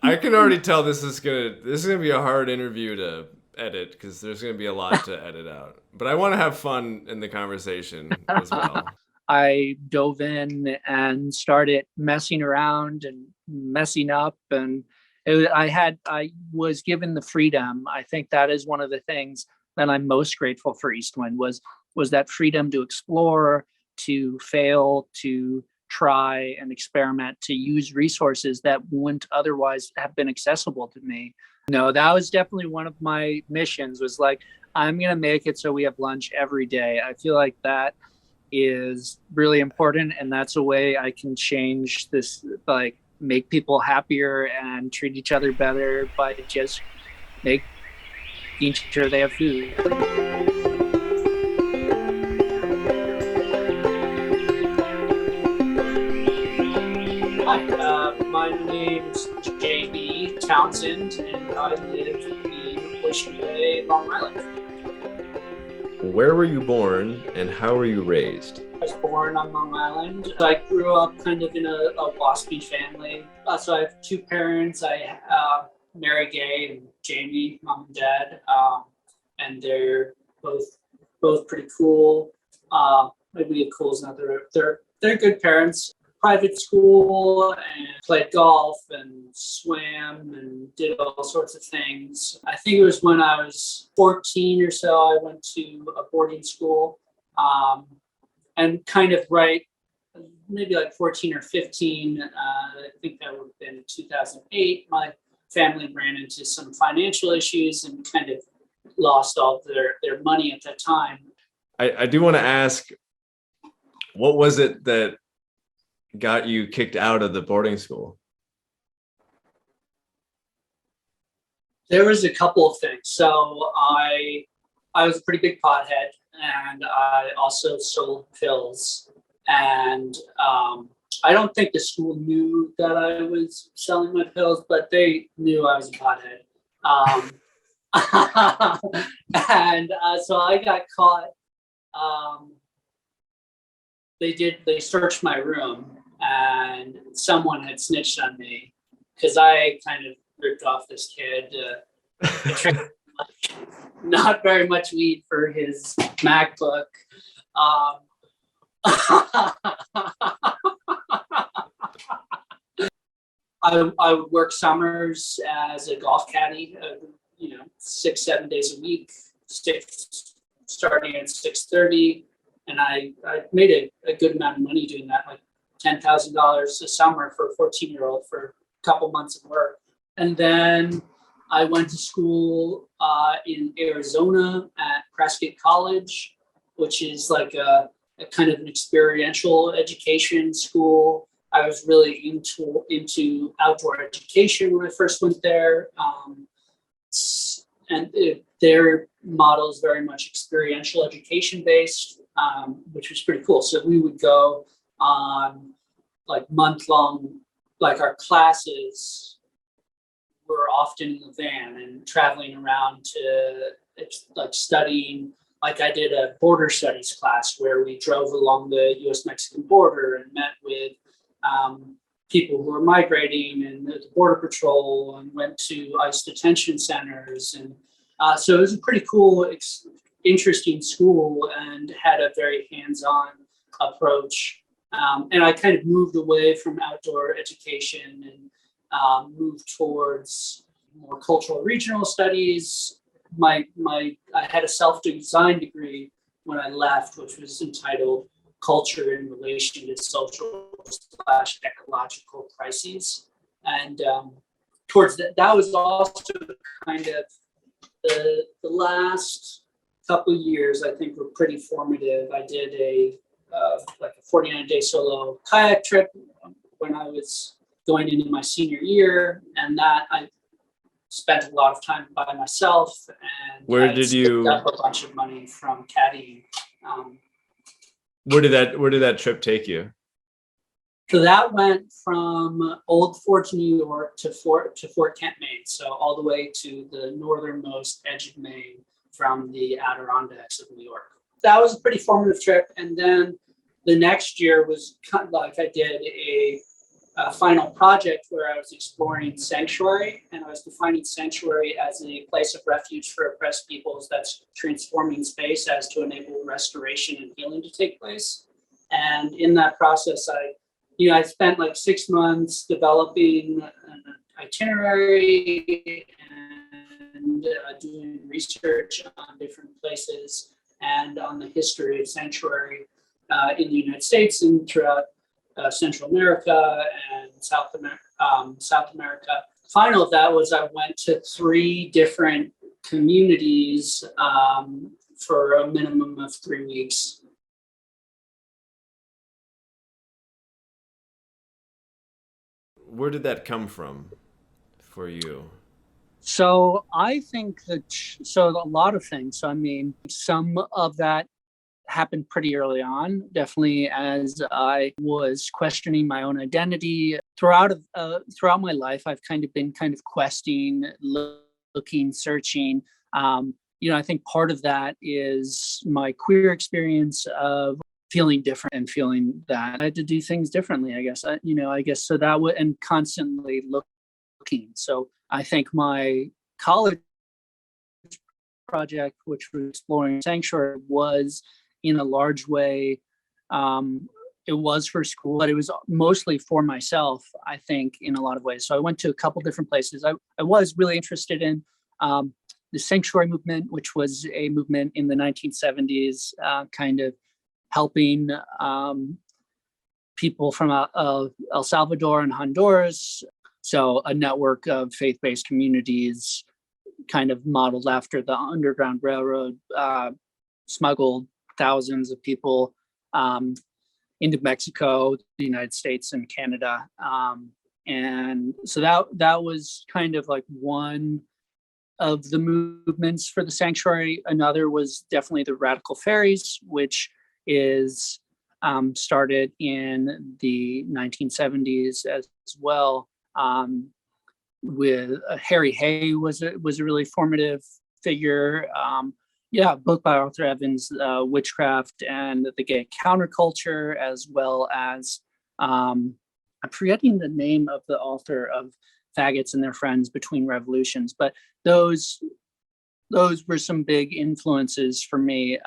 I can already tell this is gonna be a hard interview to edit because there's gonna be a lot to edit out. But I want to have fun in the conversation as well. I dove in and started messing around and messing up, and I was given the freedom. I think that is one of the things that I'm most grateful for Eastwind was that freedom to explore, to fail, to try and experiment, to use resources that wouldn't otherwise have been accessible to me. No, that was definitely one of my missions, was like, I'm going to make it so we have lunch every day. I feel like that is really important, and that's a way I can change this, like make people happier and treat each other better by just making sure they have food. Hi, my name's JB Townsend, and I live in Ocean Bay, Long Island. Where were you born and how were you raised? I was born on Long Island. I grew up kind of in a WASPy family. So I have two parents. I Mary Gay and Jamie, mom and dad, and they're both pretty cool. Maybe cool is not they're good parents. Private school, and played golf and swam and did all sorts of things. I think it was when I was 14 or so, I went to a boarding school, and kind of maybe like 14 or 15, I think that would have been in 2008, my family ran into some financial issues and kind of lost all their money at that time. I do want to ask, what was it that got you kicked out of the boarding school? There was a couple of things. So I was a pretty big pothead, and I also sold pills. And I don't think the school knew that I was selling my pills, but they knew I was a pothead. And so I got caught. They searched my room, and someone had snitched on me because I kind of ripped off this kid. Not very much weed for his MacBook. I would work summers as a golf caddy, 6-7 days a week, starting at 6:30. And I made a good amount of money doing that, like $10,000 a summer for a 14-year-old for a couple months of work. And then I went to school in Arizona at Prescott College, which is like a kind of an experiential education school. I was really into outdoor education when I first went there. Their model is very much experiential education based, which was pretty cool. So we would go on like month-long, like our classes were often in the van and traveling around to like studying. Like I did a border studies class where we drove along the US-Mexican border and met with people who were migrating and the border patrol, and went to ICE detention centers. And so it was a pretty cool, interesting school, and had a very hands-on approach. And I kind of moved away from outdoor education and moved towards more cultural regional studies. I had a self-design degree when I left, which was entitled Culture in Relation to Social / Ecological Crises. And towards that was also kind of the last couple of years, I think, were pretty formative. I did a 49-day solo kayak trip when I was going into my senior year, and that I spent a lot of time by myself. And where did you up a bunch of money from caddying. Where did that trip take you? So that went from Old Fort, New York to Fort Kent, Maine. So all the way to the northernmost edge of Maine from the Adirondacks of New York. That was a pretty formative trip. And then the next year was kind of like I did a final project where I was exploring sanctuary, and I was defining sanctuary as a place of refuge for oppressed peoples that's transforming space as to enable restoration and healing to take place. And in that process, I spent like 6 months developing an itinerary and doing research on different places and on the history of sanctuary in the United States and throughout Central America and South America. Final of that was I went to 3 different communities for a minimum of 3 weeks. Where did that come from for you? So I think that, so a lot of things. So, I mean, some of that happened pretty early on, definitely as I was questioning my own identity. Throughout my life, I've kind of been questing, looking, searching. I think part of that is my queer experience of feeling different and feeling that I had to do things differently, I guess. So that would, and constantly looking. So I think my college project, which was exploring sanctuary, was in a large way, it was for school, but it was mostly for myself, I think, in a lot of ways. So I went to a couple different places. I was really interested in the sanctuary movement, which was a movement in the 1970s, kind of helping people from El Salvador and Honduras. So a network of faith-based communities kind of modeled after the Underground Railroad, smuggled thousands of people into Mexico, the United States, and Canada. And so that was kind of like one of the movements for the sanctuary. Another was definitely the radical faeries, which is started in the 1970s as well. With Harry Hay was a really formative figure. Book by Arthur Evans, Witchcraft and the Gay Counterculture, as well as I'm forgetting the name of the author of Faggots and Their Friends Between Revolutions, but those were some big influences for me.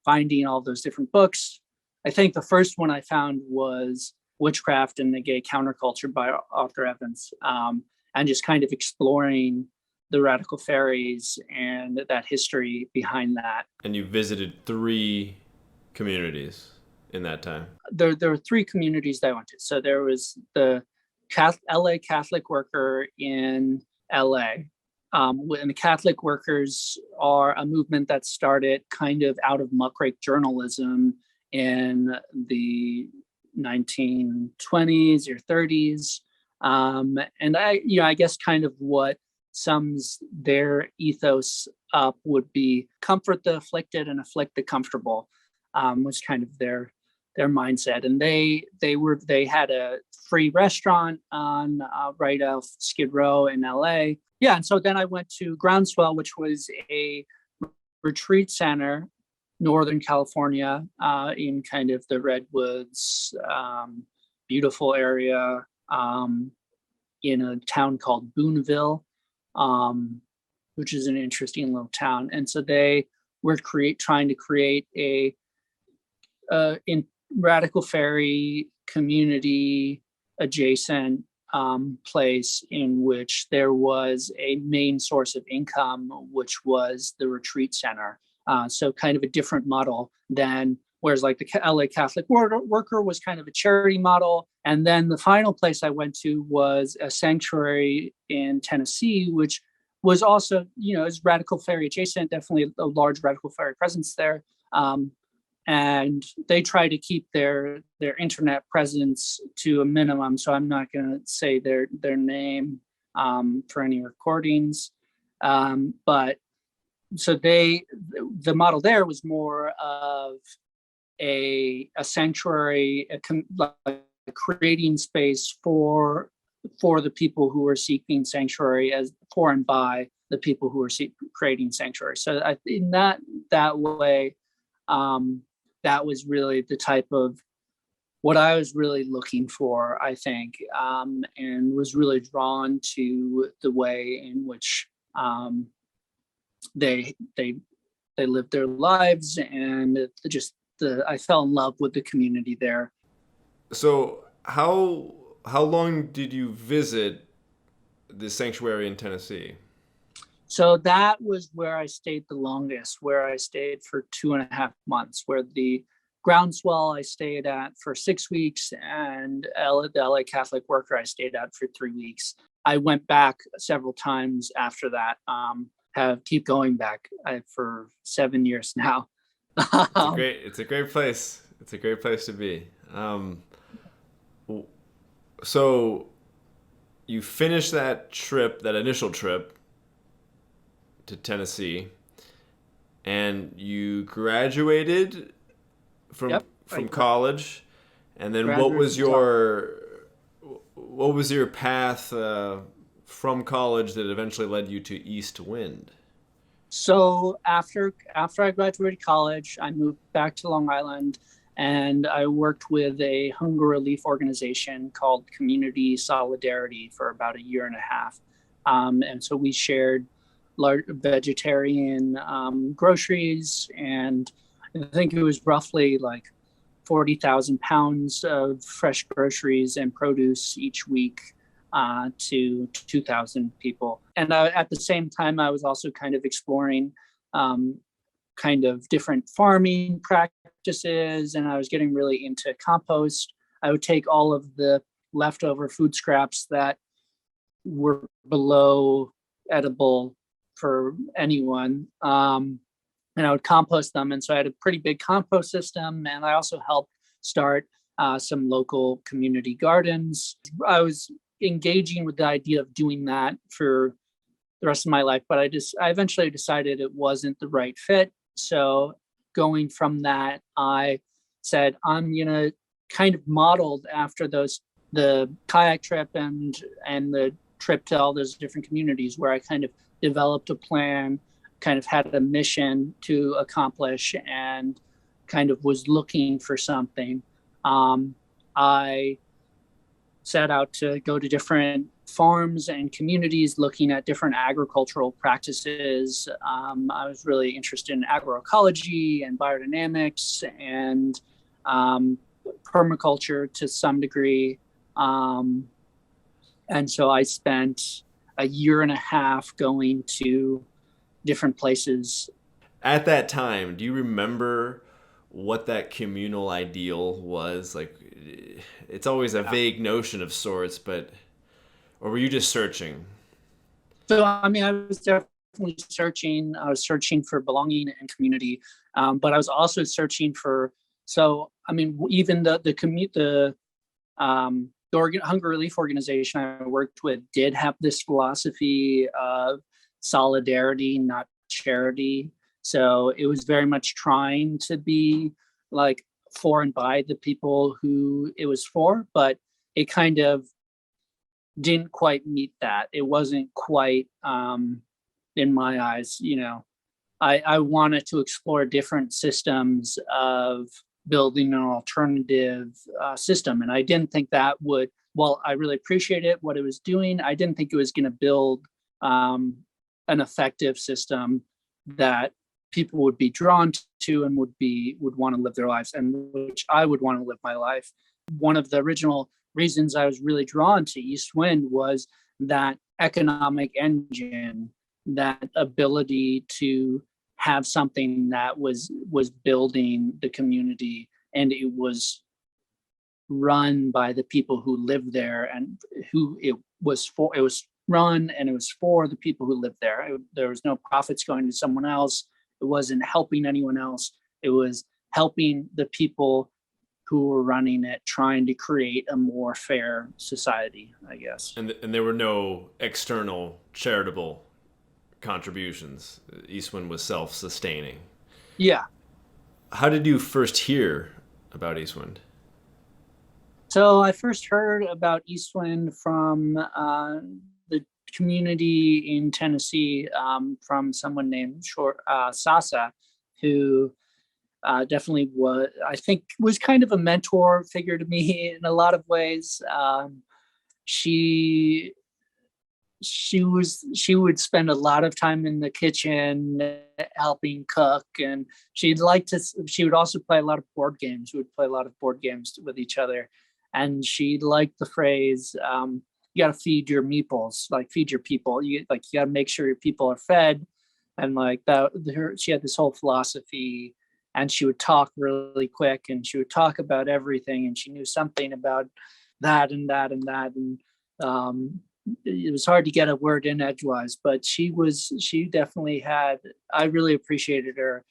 Finding all those different books. I think the first one I found was Witchcraft and the Gay Counterculture by Arthur Evans, and just kind of exploring the radical faeries and that history behind that. And you visited 3 communities in that time? There were 3 communities that I went to. So there was the LA Catholic Worker in LA. And the Catholic Workers are a movement that started kind of out of muckrake journalism in the 1920s or 30s. And I guess kind of what sums their ethos up would be comfort the afflicted and afflict the comfortable, was kind of their mindset. And they had a free restaurant on right off Skid Row in LA. Yeah, and so then I went to Groundswell, which was a retreat center, Northern California, in kind of the Redwoods, beautiful area, in a town called Boonville, which is an interesting little town. And so they were trying to create a in radical faerie community adjacent place in which there was a main source of income, which was the retreat center. So kind of a different model than, whereas like the LA Catholic Worker was kind of a charity model. And then the final place I went to was a sanctuary in Tennessee, which was also, is radical faerie adjacent, definitely a large radical faerie presence there. And they try to keep their internet presence to a minimum. So I'm not going to say their name for any recordings. But so the model there was more of a sanctuary, like creating space for the people who are seeking sanctuary, as for and by the people who are creating sanctuary. So in that way, that was really the type of what I was really looking for, I think, and was really drawn to the way in which they lived their lives, and I fell in love with the community there. So how long did you visit the sanctuary in Tennessee? So that was where I stayed the longest, where I stayed for 2.5 months, where the groundswell I stayed at for 6 weeks, and the LA Catholic Worker I stayed at for 3 weeks. I went back several times after that, keep going back for 7 years now. It's a great place. It's a great place to be. So you finished that trip, that initial trip to Tennessee, and you graduated from college. And then what was your path from college that eventually led you to East Wind? So after I graduated college, I moved back to Long Island, and I worked with a hunger relief organization called Community Solidarity for about 1.5 years. And so we shared large vegetarian groceries, and I think it was roughly like 40,000 pounds of fresh groceries and produce each week to 2,000 people. And at the same time, I was also kind of exploring kind of different farming practices, and I was getting really into compost. I would take all of the leftover food scraps that were below edible for anyone, and I would compost them. And so I had a pretty big compost system, and I also helped start some local community gardens. I was engaging with the idea of doing that for the rest of my life, but I eventually decided it wasn't the right fit. So going from that, I said, I'm gonna kind of modeled after the kayak trip and the trip to all those different communities, where I kind of developed a plan, kind of had a mission to accomplish, and kind of was looking for something. I set out to go to different farms and communities looking at different agricultural practices. I was really interested in agroecology and biodynamics and permaculture to some degree. And so I spent 1.5 years going to different places. At that time, do you remember what that communal ideal was? Like, it's always a vague notion of sorts, or were you just searching? So, I mean, I was definitely searching. I was searching for belonging and community, but I was also searching for. So, I mean, even the hunger relief organization I worked with did have this philosophy of solidarity, not charity. So it was very much trying to be like for and by the people who it was for, but it kind of didn't quite meet that. It wasn't quite, in my eyes, I wanted to explore different systems of building an alternative system. And I didn't think that would, while I really appreciated what it was doing, I didn't think it was going to build an effective system that people would be drawn to and would want to live their lives, and which I would want to live my life. One of the original reasons I was really drawn to East Wind was that economic engine, that ability to have something that was building the community, and it was run by the people who lived there and who it was for. It was run and it was for the people who lived there. There was no profits going to someone else. It wasn't helping anyone else. It was helping the people who were running it, trying to create a more fair society, I guess. And there were no external charitable contributions. Eastwind was self-sustaining. Yeah. How did you first hear about Eastwind? So I first heard about Eastwind from the community in Tennessee, from someone named Sasa, who definitely I think was kind of a mentor figure to me in a lot of ways. She would spend a lot of time in the kitchen helping cook, and she would also play a lot of board games. We would play a lot of board games with each other, and she liked the phrase, you got to feed your meeples, like feed your people. You got to make sure your people are fed. And like that, she had this whole philosophy, and she would talk really quick, and she would talk about everything, and she knew something about that and that and that. And it was hard to get a word in edgewise, but she definitely had, I really appreciated her.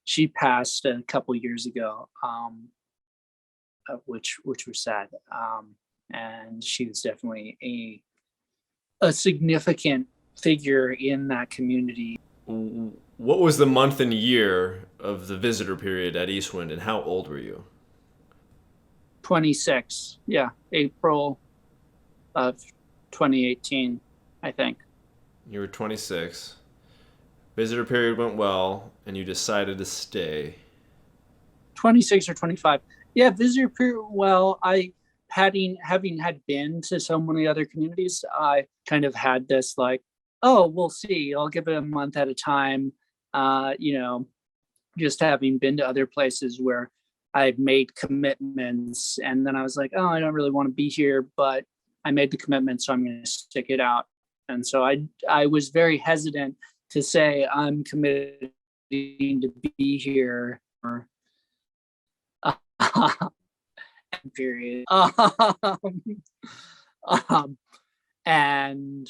She passed a couple years ago, which was sad. And she was definitely a significant figure in that community. What was the month and year of the visitor period at Eastwind, and how old were you? 26. Yeah, April of 2018, I think. You were 26. Visitor period went well, and you decided to stay. 26 or 25. Yeah, visitor period. Well, having had been to so many other communities, I kind of had this like, oh, we'll see. I'll give it a month at a time. Just having been to other places where I've made commitments, and then I was like, oh, I don't really want to be here, but I made the commitment, so I'm going to stick it out. And so I was very hesitant to say I'm committed to be here. Period. And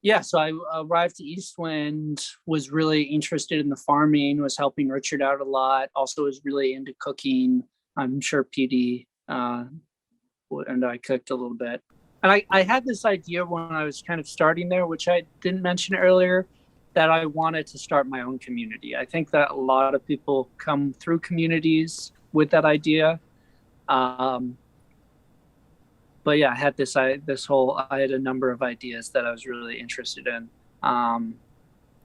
yeah, so I arrived to Eastwind, was really interested in the farming, was helping Richard out a lot, also was really into cooking. I'm sure PD and I cooked a little bit. And I had this idea when I was kind of starting there, which I didn't mention earlier, that I wanted to start my own community. I think that a lot of people come through communities with that idea. But yeah, I had I had a number of ideas that I was really interested in.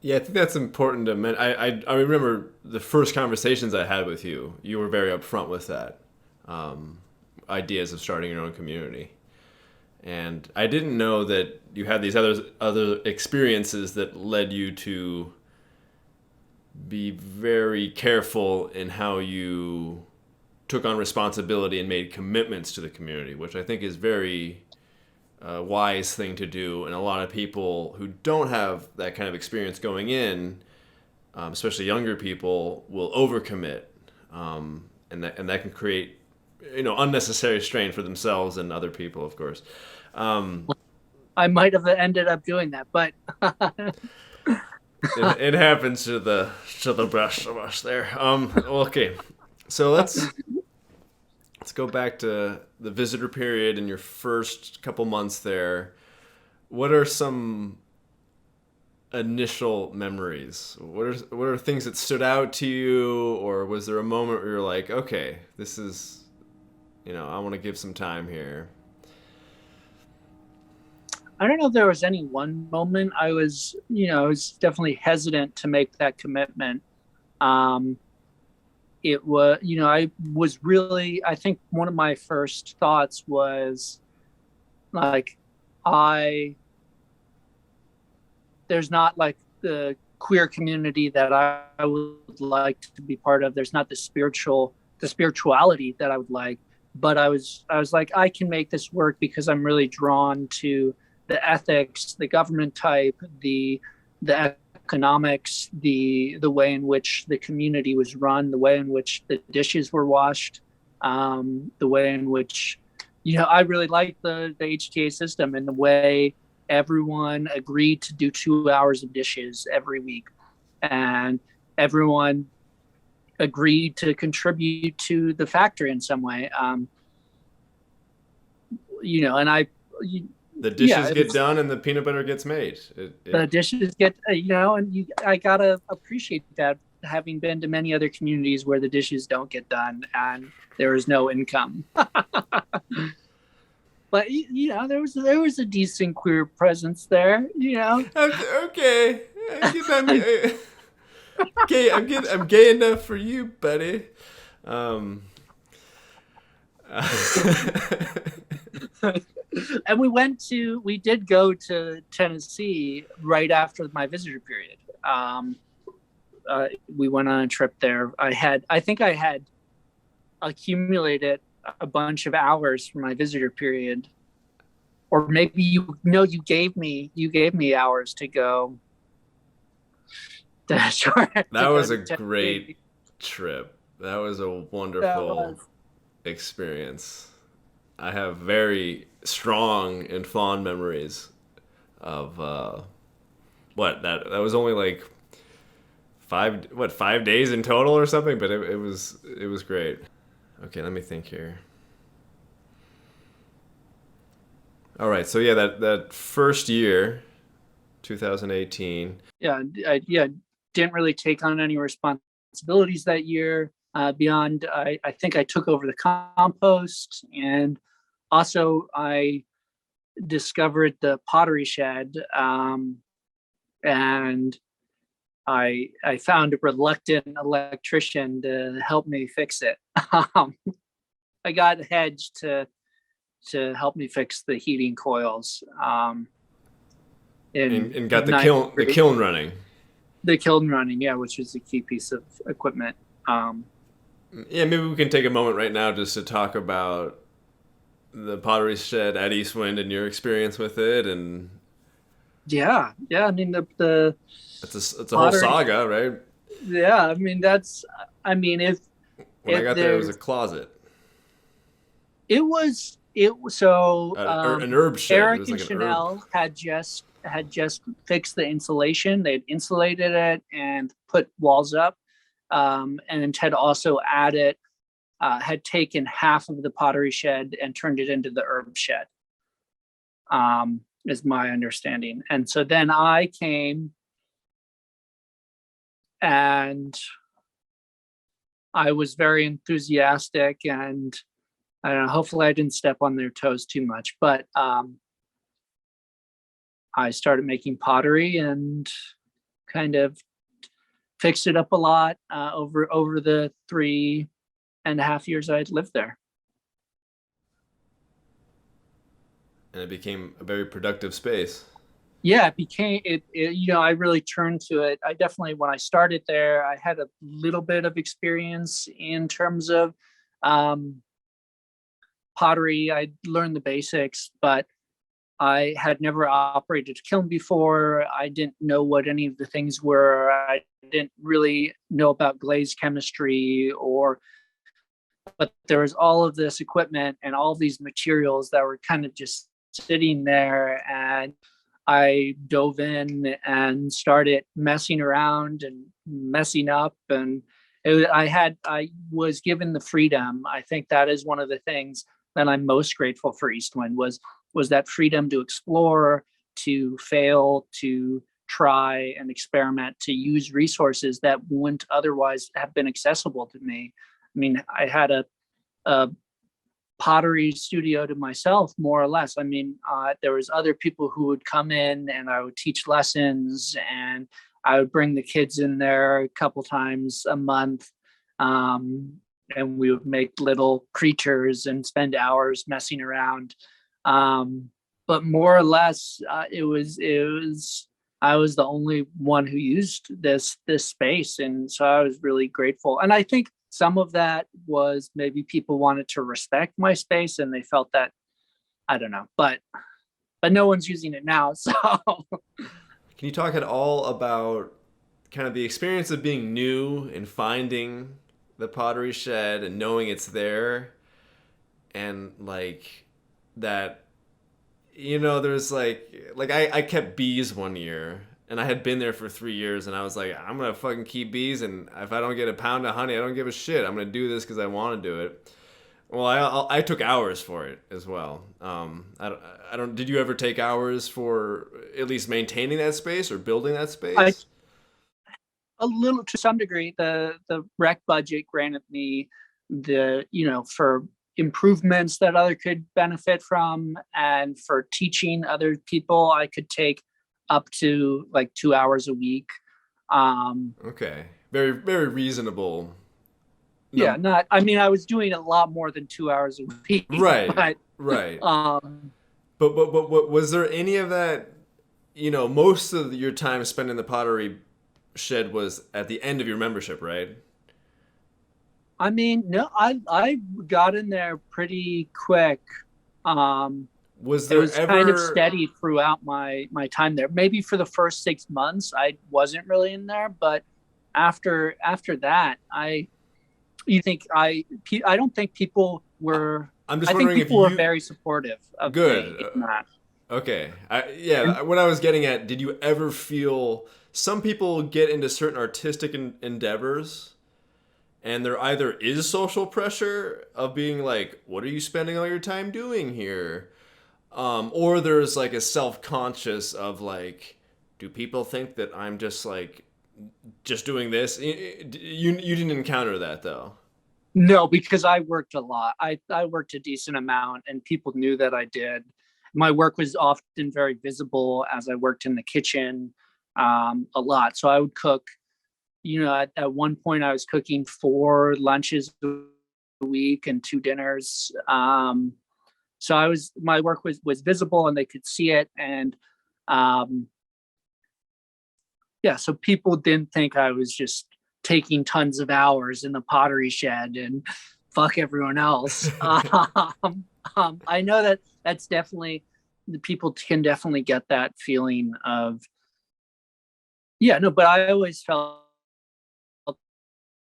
Yeah, I think that's important to mention. I remember the first conversations I had with you. You were very upfront with that, ideas of starting your own community, and I didn't know that you had these other experiences that led you to be very careful in how you took on responsibility and made commitments to the community, which I think is very wise thing to do. And a lot of people who don't have that kind of experience going in, especially younger people, will overcommit, and that can create unnecessary strain for themselves and other people, of course. I might have ended up doing that, but it happens to the best of us there. Okay, so let's go back to the visitor period and your first couple months there. What are some initial memories? What are things that stood out to you, or was there a moment where you're like, okay, this is, I want to give some time here? I don't know if there was any one moment. I was definitely hesitant to make that commitment. It was, I think one of my first thoughts was like, there's not like the queer community that I would like to be part of. There's not the spirituality that I would like, but I was like, I can make this work because I'm really drawn to the ethics, the government type, the economics, the way in which the community was run, the way in which the dishes were washed, the way in which, I really liked the HTA system and the way everyone agreed to do 2 hours of dishes every week, and everyone agreed to contribute to the factory in some way. The dishes get done and the peanut butter gets made. The dishes get, I gotta appreciate that, having been to many other communities where the dishes don't get done and there is no income. But there was a decent queer presence there. Okay. gay. I'm gay enough for you, buddy. Um, And we did go to Tennessee right after my visitor period. We went on a trip there. I think I had accumulated a bunch of hours for my visitor period, or maybe you gave me hours to go. That was a great trip. That was a wonderful experience. I have very strong and fond memories of that was only like 5 days in total or something, but it was great. Okay, let me think here. All right, so yeah, that first year, 2018. Yeah, didn't really take on any responsibilities that year. Beyond, I think I took over the compost, and also I discovered the pottery shed, and I found a reluctant electrician to help me fix it. I got Hedge to help me fix the heating coils. And got the kiln running. The kiln running, yeah, which is a key piece of equipment. Yeah, maybe we can take a moment right now just to talk about the pottery shed at Eastwind and your experience with it. And yeah, I mean the it's a whole saga, right? Yeah, I mean if when I got there, it was a closet. It was so an herb shed. Eric and Chanel had just fixed the insulation. They'd insulated it and put walls up, and had also had taken half of the pottery shed and turned it into the herb shed, is my understanding. And so then I came, and I was very enthusiastic, and I don't know, hopefully I didn't step on their toes too much, but I started making pottery and kind of fixed it up a lot over the 3.5 years I'd lived there. And it became a very productive space. Yeah, it became it. I really turned to it. I definitely, when I started there, I had a little bit of experience in terms of pottery. I learned the basics, but I had never operated a kiln before. I didn't know what any of the things were. I didn't really know about glaze chemistry, but there was all of this equipment and all these materials that were kind of just sitting there, and I dove in and started messing around and messing up, and I was given the freedom. I think that is one of the things that I'm most grateful for Eastwind was that freedom to explore, to fail, to try and experiment, to use resources that wouldn't otherwise have been accessible to me. I mean, I had a pottery studio to myself, more or less. I mean, there was other people who would come in, and I would teach lessons, and I would bring the kids in there a couple times a month, and we would make little creatures and spend hours messing around. But more or less, I was the only one who used this space, and so I was really grateful. And I think some of that was maybe people wanted to respect my space, and they felt that, I don't know, but no one's using it now. So, can you talk at all about kind of the experience of being new and finding the pottery shed and knowing it's there, and like that, there's like I kept bees one year, and I had been there for 3 years, and I was like, I'm gonna fucking keep bees, and if I don't get a pound of honey, I don't give a shit. I'm gonna do this because I want to do it. Well, I took hours for it as well. I don't. Did you ever take hours for at least maintaining that space or building that space? A little, to some degree. The rec budget granted me for improvements that other could benefit from, and for teaching other people, I could take up to like 2 hours a week. Okay. Very, very reasonable. Yeah, Num- I mean, I was doing a lot more than 2 hours a week, right. but Right. um, But was there any of that? Most of your time spent in the pottery shed was at the end of your membership, right? I mean, no, I got in there pretty quick. Um, Was it there was kind of ever? steady throughout my time there. Maybe for the first 6 months, I wasn't really in there, but after that, I don't think people I, were. I'm just I think wondering if people were you. very supportive of me Good. in that. Okay. And Yeah. What I was getting at, did you ever feel some people get into certain artistic endeavors, and there either is social pressure of being like, "What are you spending all your time doing here?" Or there's like a self-conscious of like, do people think that I'm just like just doing this? You didn't encounter that though. no, because I worked a lot. I worked a decent amount, and people knew that I did. My work was often very visible as I worked in the kitchen a lot. So I would cook. At one point, I was cooking 4 lunches a week and 2 dinners. So my work was visible, and they could see it. And um, yeah, so people didn't think I was just taking tons of hours in the pottery shed and fuck everyone else. I know that that's definitely the people can definitely get that feeling of, yeah, no, but I always felt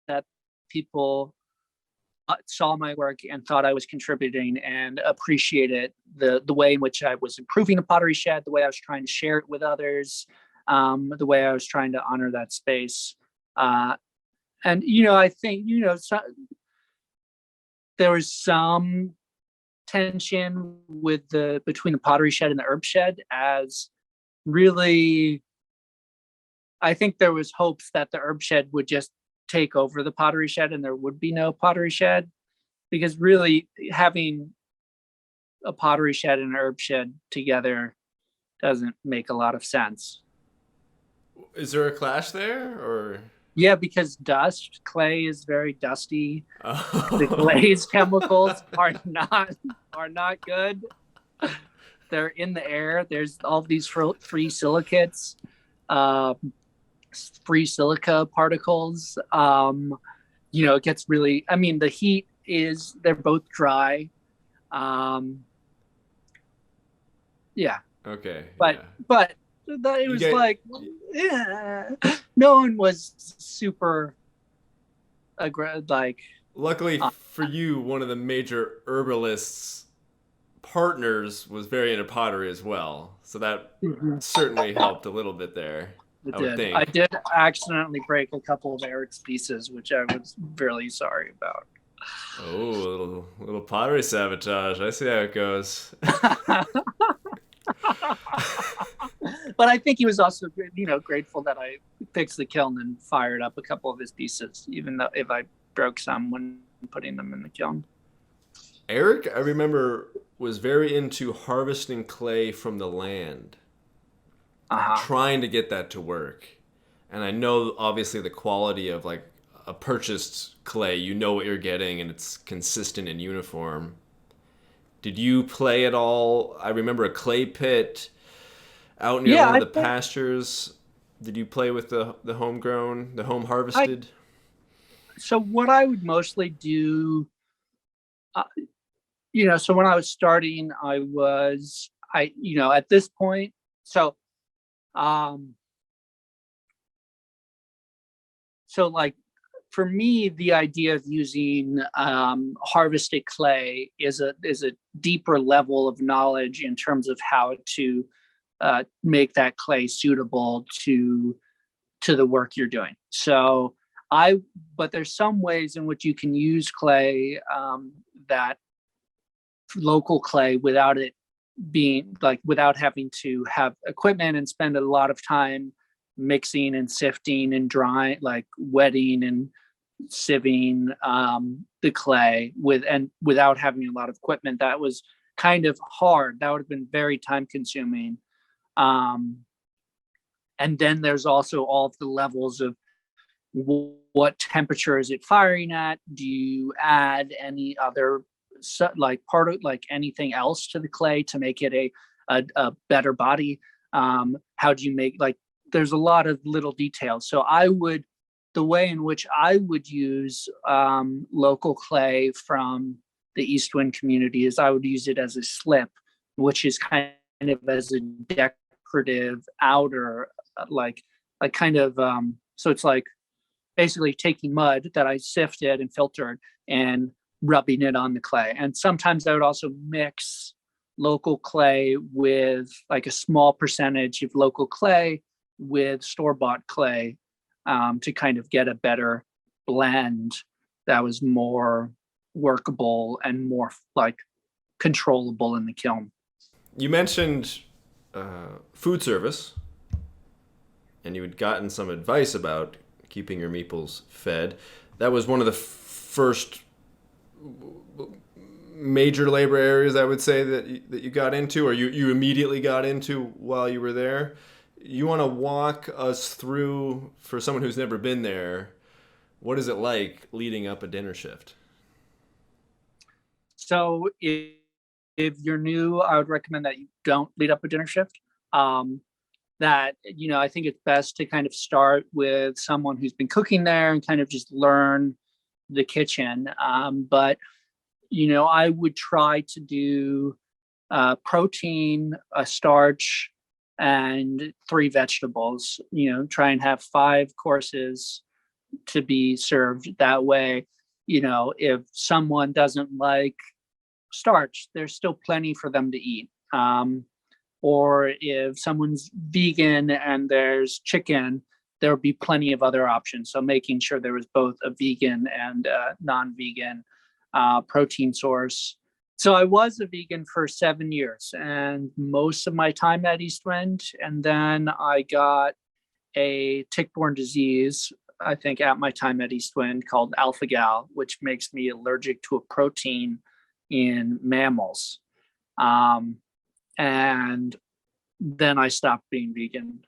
that people saw my work and thought I was contributing and appreciated the way in which I was improving the pottery shed, the way I was trying to share it with others, the way I was trying to honor that space. And I think there was some tension with the between the pottery shed and the herb shed, as really I think there was hopes that the herb shed would just take over the pottery shed and there would be no pottery shed, because really having a pottery shed and an herb shed together doesn't make a lot of sense. Is there a clash there or? Yeah, because clay is very dusty. The Oh. glaze chemicals are not good. They're in the air. There's all these free silicates, um, free silica particles. It gets really. I mean, the heat is. They're both dry. Um, yeah, Okay. but Yeah. but it You was get. like, yeah, no one was super like. Luckily Uh, for you, one of the major herbalists partners was very into pottery as well, so that mhm. certainly helped a little bit there. It I would did. I think. did accidentally break a couple of Eric's pieces, which I was really sorry about. Oh, a little pottery sabotage. I see how it goes. But I think he was also, grateful that I fixed the kiln and fired up a couple of his pieces, even though if I broke some when putting them in the kiln. Eric, I remember, was very into harvesting clay from the land, Uh-huh. trying to get that to work. And I know obviously the quality of like a purchased clay, you know what you're getting and it's consistent and uniform. Did you play at all? I remember a clay pit out near Yeah, one of the pastures. Did you play with the homegrown, the home I harvested? so what I would mostly do, uh, so when I was starting, at this point, so um like for me, the idea of using harvested clay is a deeper level of knowledge in terms of how to make that clay suitable to the work you're doing. So but there's some ways in which you can use clay, that local clay, without it being like, without having to have equipment and spend a lot of time mixing and sifting and drying, like wetting and sieving the clay without having a lot of equipment. That was kind of hard. That would have been very time consuming. Um, And then there's also all of the levels of what temperature is it firing at? Do you add any other like part of like anything else to the clay to make it a better body? How do you make, like, there's a lot of little details. So the way in which I would use local clay from the East Wind community is I would use it as a slip, which is kind of as a decorative outer, like kind of, so it's like basically taking mud that I sifted and filtered and rubbing it on the clay. And sometimes I would also mix local clay with like a small percentage of local clay with store-bought clay to kind of get a better blend that was more workable and more like controllable in the kiln. You mentioned food service, and you had gotten some advice about keeping your meeples fed. That was one of the first major labor areas, I would say, that you got into, or you immediately got into while you were there. You want to walk us through, for someone who's never been there, what is it like leading up a dinner shift? So if you're new, I would recommend that you don't lead up a dinner shift. That, you know, I think it's best to kind of start with someone who's been cooking there and kind of just learn the kitchen. But, you know, I would try to do protein, a starch, and 3 vegetables, you know, try and have 5 courses to be served that way. You know, if someone doesn't like starch, there's still plenty for them to eat. Or if someone's vegan and there's chicken, there'll be plenty of other options. So making sure there was both a vegan and a non-vegan protein source. So I was a vegan for 7 years and most of my time at East Wind. And then I got a tick-borne disease, I think at my time at East Wind, called alpha-gal, which makes me allergic to a protein in mammals. And then I stopped being vegan.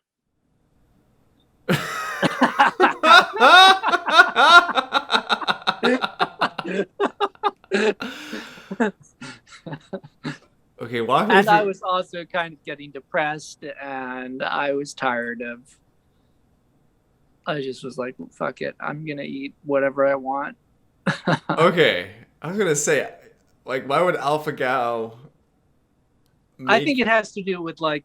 Okay, walk me and through. I was also kind of getting depressed, and I was tired of. I just was like, "Fuck it, I'm gonna eat whatever I want." Okay, I was gonna say, like, why would alpha gal? I think it has to do with like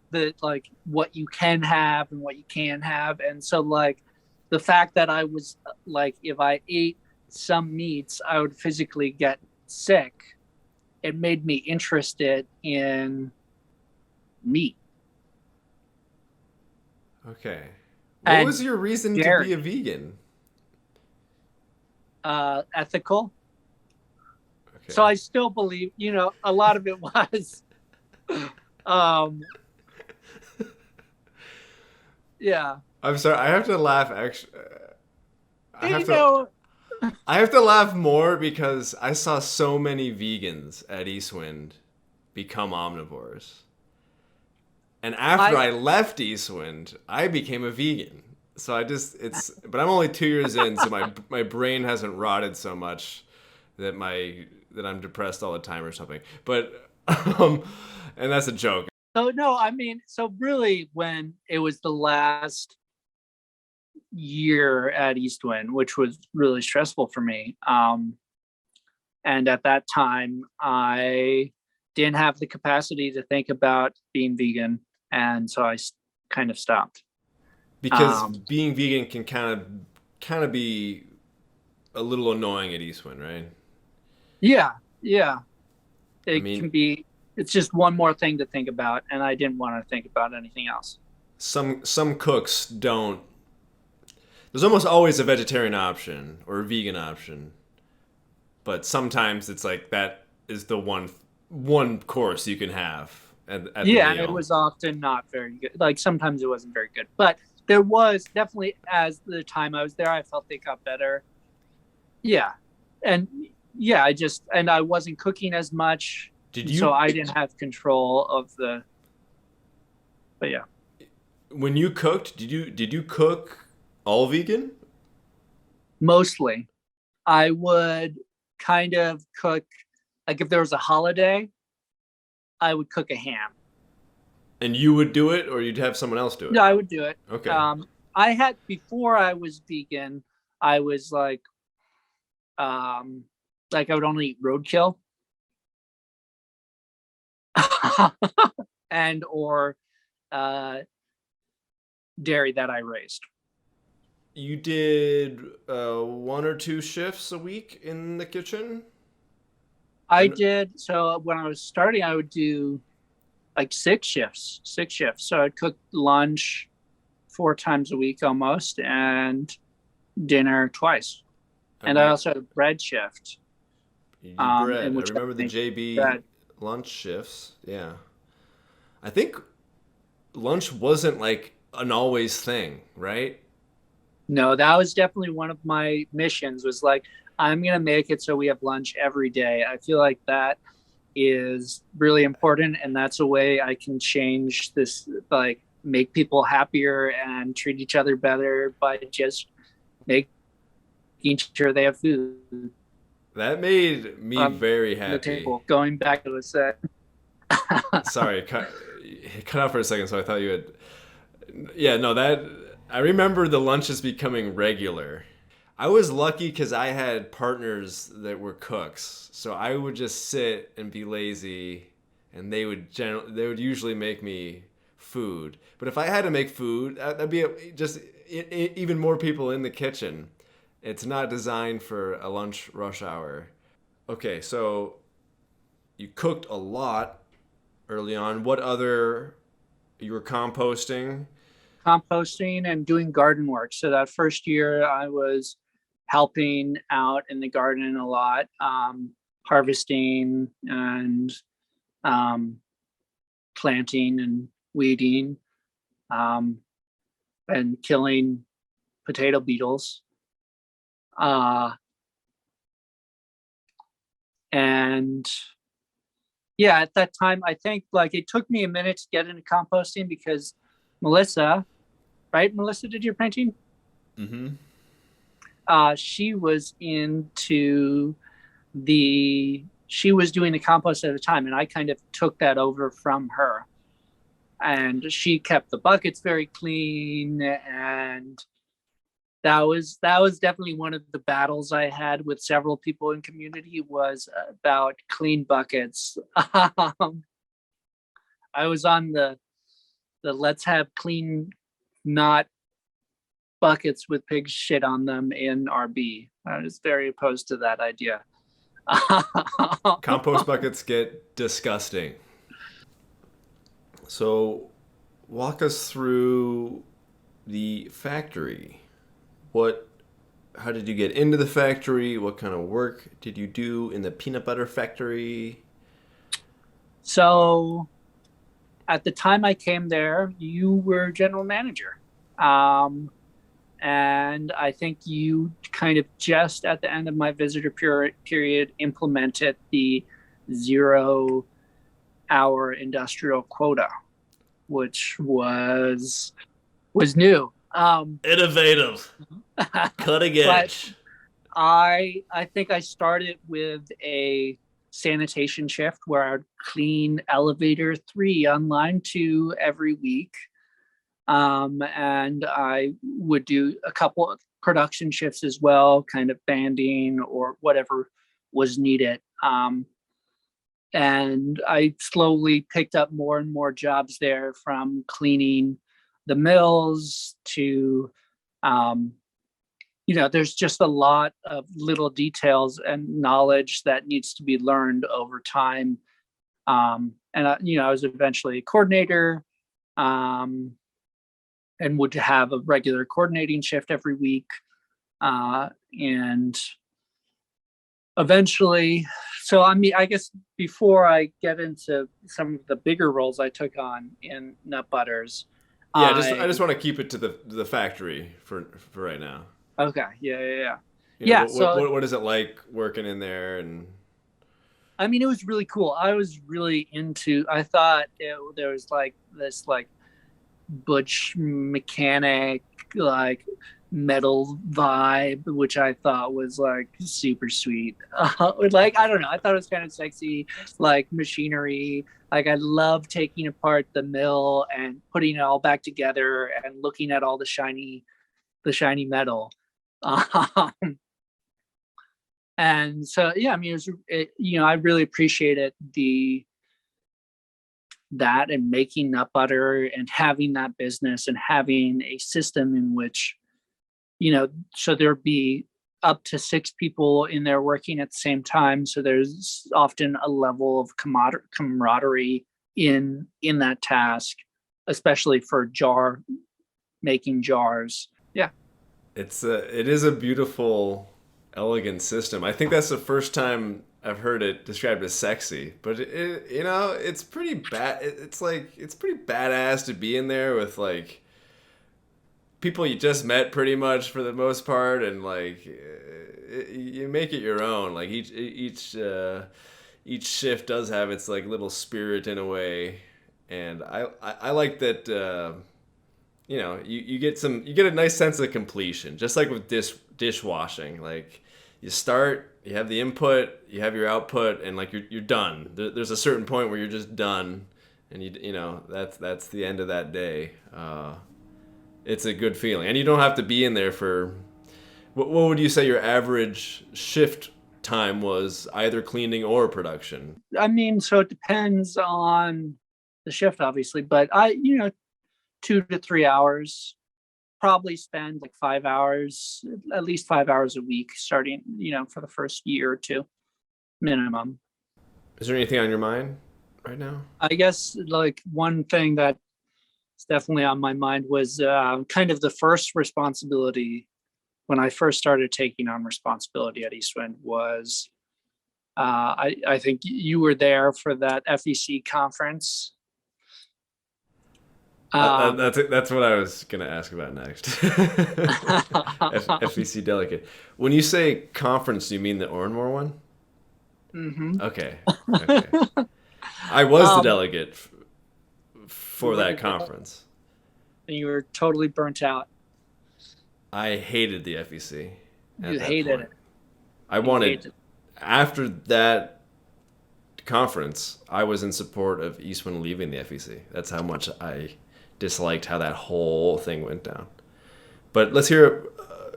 what you can have and what you can't have, and so like the fact that I was like, if I ate some meats, I would physically get sick. It made me interested in meat. Okay. What And was your reason dairy. to be a vegan? Ethical. Okay. So I still believe, you know, a lot of it was, yeah. I'm sorry. I have to laugh. Actually, I have You to. know, I have to laugh more because I saw so many vegans at Eastwind become omnivores. And after I left Eastwind, I became a vegan. So but I'm only 2 years in, so my brain hasn't rotted so much that I'm depressed all the time or something. But and that's a joke. So no, I mean, so really when it was the last year at Eastwind, which was really stressful for me. And at that time, I didn't have the capacity to think about being vegan. And so I kind of stopped. Because being vegan can kind of be a little annoying at Eastwind, right? Yeah. It can be, it's just one more thing to think about. And I didn't want to think about anything else. Some cooks don't. There's almost always a vegetarian option or a vegan option. But sometimes it's like that is the one course you can have at the meal. It was often not very good. Like sometimes it wasn't very good. But there was definitely, as the time I was there, I felt they got better. Yeah. And yeah, I wasn't cooking as much. So I didn't have control of but yeah. When you cooked, did you cook all vegan? Mostly. I would kind of cook, like if there was a holiday, I would cook a ham. And you would do it, or you'd have someone else do No, it? I would do it. Okay. I had before I was vegan, I was like I would only eat roadkill and or uh, dairy that I raised. You did one or two shifts a week in the kitchen? I And did so when I was starting, I would do like six shifts. So I'd cook lunch 4 times a week almost, and dinner twice. I And I remember also had a bread shift, you did in bread. I which I remember the made JB bread. lunch shifts. Yeah. I think lunch wasn't like an always thing, right? No, that was definitely one of my missions. Was like I'm gonna make it so we have lunch every day. I feel like that is really important, and that's a way I can change this, like make people happier and treat each other better by just making sure they have food That made me on very the happy. table. Going back to the set. Sorry, cut out for a second, so I thought you had. Yeah, no, that. I remember the lunches becoming regular. I was lucky because I had partners that were cooks, so I would just sit and be lazy, and they would usually make me food. But if I had to make food, that'd be just even more people in the kitchen. It's not designed for a lunch rush hour. Okay, so you cooked a lot early on. What other you were composting? Composting and doing garden work. So that first year, I was helping out in the garden a lot, harvesting and um, planting and weeding, um, and killing potato beetles. Uh, and yeah, at that time, I think like it took me a minute to get into composting because Melissa, right? Melissa, did your painting? Mm-hmm. She was into she was doing the compost at the time, and I kind of took that over from her. And she kept the buckets very clean, and that was definitely one of the battles I had with several people in community was about clean buckets. I was on the let's have clean, not buckets with pig shit on them in RB. I was very opposed to that idea. Compost buckets get disgusting. So, walk us through the factory. What how did you get into the factory? What kind of work did you do in the peanut butter factory? So at the time I came there, you were general manager. Um, and I think you kind of just at the end of my visitor period implemented the 0 hour industrial quota, which was new. Innovative, cutting But edge. I think I started with a sanitation shift where I'd clean elevator 3 on line 2 every week. And I would do a couple of production shifts as well, kind of banding or whatever was needed. And I slowly picked up more and more jobs there, from cleaning the mills to um, there's just a lot of little details and knowledge that needs to be learned over time. And I was eventually a coordinator, um, and would have a regular coordinating shift every week. And eventually, so I mean, I guess before I get into some of the bigger roles I took on in Nut Butters, Yeah, I I just want to keep it to the factory for right now. okay, yeah. You know, Yeah, so what is it like working in there and I mean, it was really cool. I was really into. I thought there was like this like butch mechanic, like metal vibe, which I thought was like super sweet. Like, I don't know, I thought it was kind of sexy, like machinery. Like, I love taking apart the mill and putting it all back together and looking at all the shiny metal. Um, and so, yeah, I mean, I really appreciated that and making nut butter and having that business and having a system in which, so there'd be up to 6 people in there working at the same time. So there's often a level of camaraderie in that task, especially for making jars. Yeah. It is a beautiful, elegant system. I think that's the first time I've heard it described as sexy, but it's pretty bad. It's pretty badass to be in there with like people you just met pretty much for the most part, and like you make it your own. Like each shift does have its like little spirit in a way, and I like that. You get a nice sense of completion, just like with dishwashing. Like you start, you have the input, you have your output, and like you're done. There's a certain point where you're just done, and that's the end of that day. It's a good feeling, and you don't have to be in there for. What would you say your average shift time was, either cleaning or production? I mean, so it depends on the shift, obviously, but 2 to 3 hours. Probably spend like 5 hours, at least 5 hours a week, starting, for the first year or two, minimum. Is there anything on your mind right now? I guess like one thing that's definitely on my mind was kind of the first responsibility when I first started taking on responsibility at Eastwind was I think you were there for that FEC conference. That's what I was gonna ask about next. FEC delegate. When you say conference, do you mean the Oranmore one? Mm-hmm. Okay. Okay. I was the delegate for that there, conference. and you were totally burnt out. I hated the FEC at You that hated point. it. I You wanted, hated it. after that conference, I was in support of Eastman leaving the FEC. That's how much I disliked how that whole thing went down. But let's hear,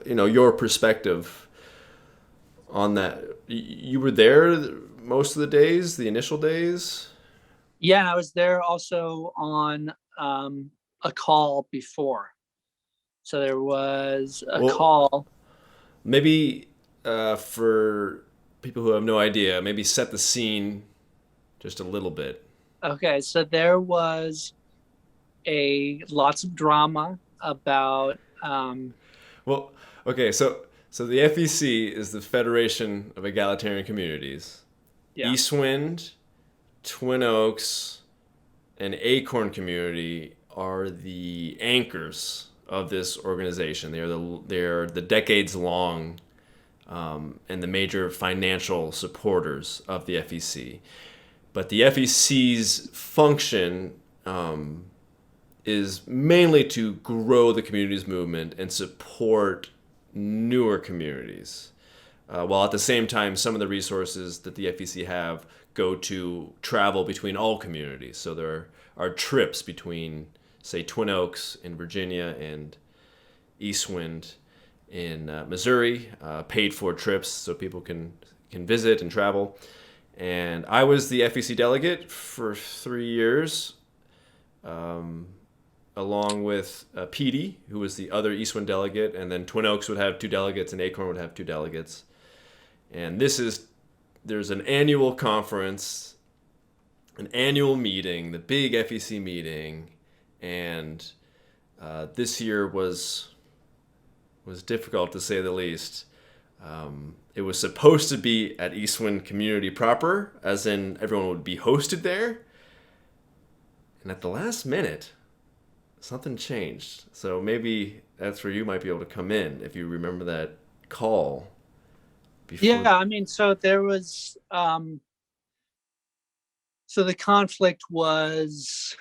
your perspective on that. You were there most of the days, the initial days. Yeah, and I was there also on a call before. So there was a Well, call. maybe for people who have no idea, maybe set the scene just a little bit. Okay, so there was lots of drama about Well, okay, so the FEC is the Federation of Egalitarian Communities. yeah. Eastwind, Twin Oaks, and Acorn Community are the anchors of this organization. They're the decades long and the major financial supporters of the FEC. But the FEC's function is mainly to grow the communities movement and support newer communities. While at the same time, some of the resources that the FEC have go to travel between all communities. So there are trips between, say, Twin Oaks in Virginia and Eastwind in Missouri, paid for trips so people can visit and travel. And I was the FEC delegate for 3 years, along with Petey, who was the other Eastwind delegate, and then Twin Oaks would have 2 delegates and Acorn would have 2 delegates. And there's an annual conference, an annual meeting, the big FEC meeting, and this year was difficult to say the least. It was supposed to be at Eastwind Community proper, as in everyone would be hosted there. And at the last minute, something changed. So maybe that's where you might be able to come in if you remember that call. Yeah, I mean, so there was so the conflict was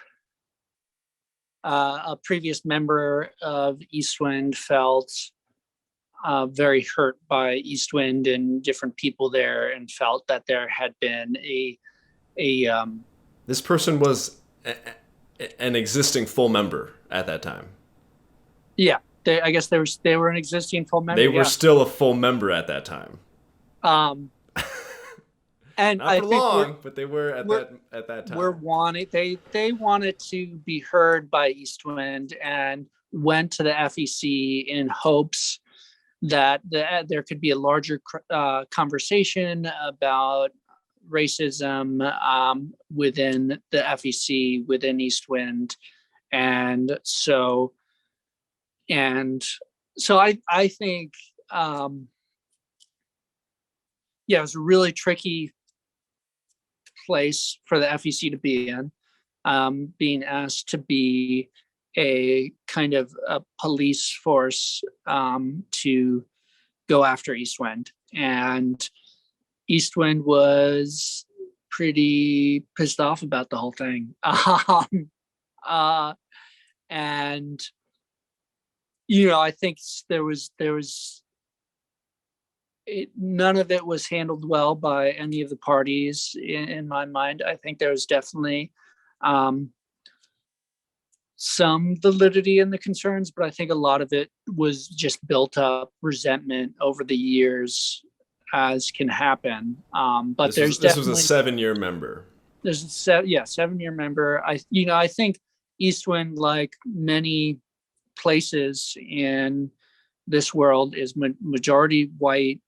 a previous member of Eastwind felt very hurt by Eastwind and different people there, and felt that there had been a This person was an existing full member at that time. yeah, I guess they were an existing full member. They were still a full member at that time. And Not I for think long, but they were at that time. They wanted to be heard by Eastwind and went to the FEC in hopes that there could be a larger conversation about racism within the FEC, within Eastwind. And so I think, it was a really tricky place for the FEC to be in, being asked to be a kind of a police force to go after Eastwind. And Eastwind was pretty pissed off about the whole thing. And, I think none of it was handled well by any of the parties in my mind. I think there was definitely some validity in the concerns, but I think a lot of it was just built up resentment over the years, as can happen. But this was a 7-year member. There's a 7-year member. I think Eastwind, like many places in this world, is majority white,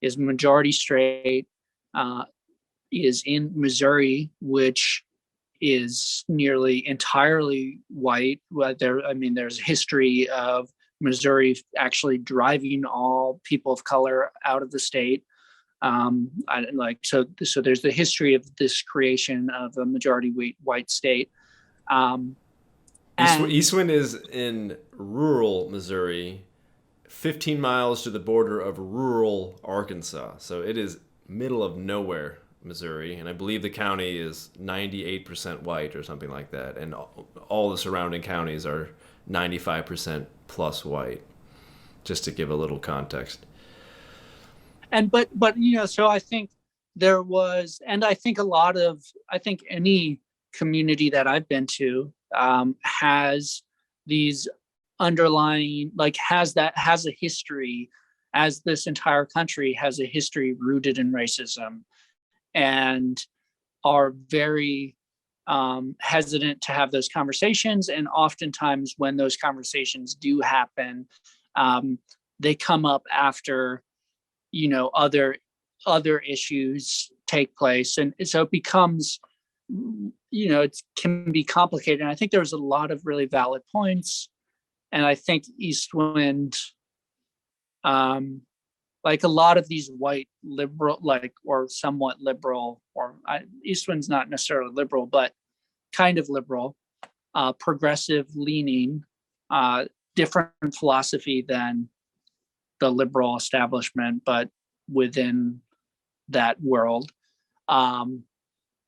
is majority straight, is in Missouri, which is nearly entirely white. There's history of Missouri actually driving all people of color out of the state. So there's the history of this creation of a majority white state. Eastwind is in rural Missouri, 15 miles to the border of rural Arkansas. So it is middle of nowhere, Missouri. And I believe the county is 98% white or something like that. And all the surrounding counties are 95% plus white, just to give a little context. But so I think there was, and I think any community that I've been to has these underlying, has a history, as this entire country has a history rooted in racism, and are very hesitant to have those conversations. And oftentimes when those conversations do happen, they come up after, other issues take place. And so it becomes, it can be complicated. And I think there's a lot of really valid points. And I think Eastwind, like a lot of these white liberal, or somewhat liberal, Eastwind's not necessarily liberal, but kind of liberal, progressive leaning, different philosophy than the liberal establishment, but within that world,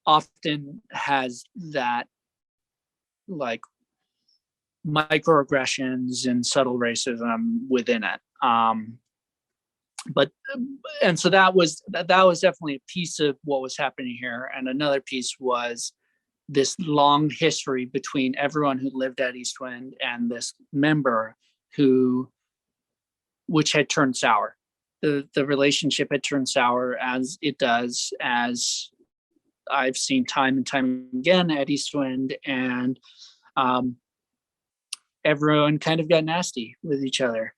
often has that microaggressions and subtle racism within it. So that was definitely a piece of what was happening here. And another piece was this long history between everyone who lived at Eastwind and this member which had turned sour. The relationship had turned sour, as it does, as I've seen time and time again at Eastwind, and everyone kind of got nasty with each other.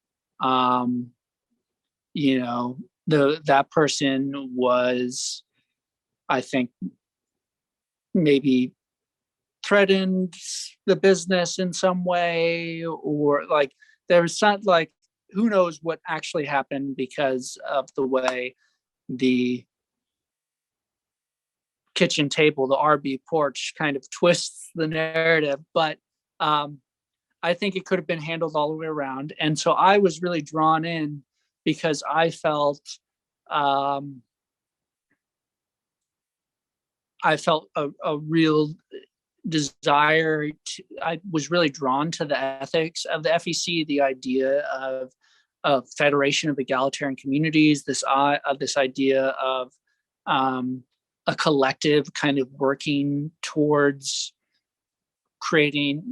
That person was, I think, maybe threatened the business in some way, or there was something, who knows what actually happened, because of the way the kitchen table, the RB porch, kind of twists the narrative. But I think it could have been handled all the way around. And so I was really drawn in because I felt a real desire to, I was really drawn to the ethics of the FEC, the idea of federation of egalitarian communities, this idea of a collective kind of working towards creating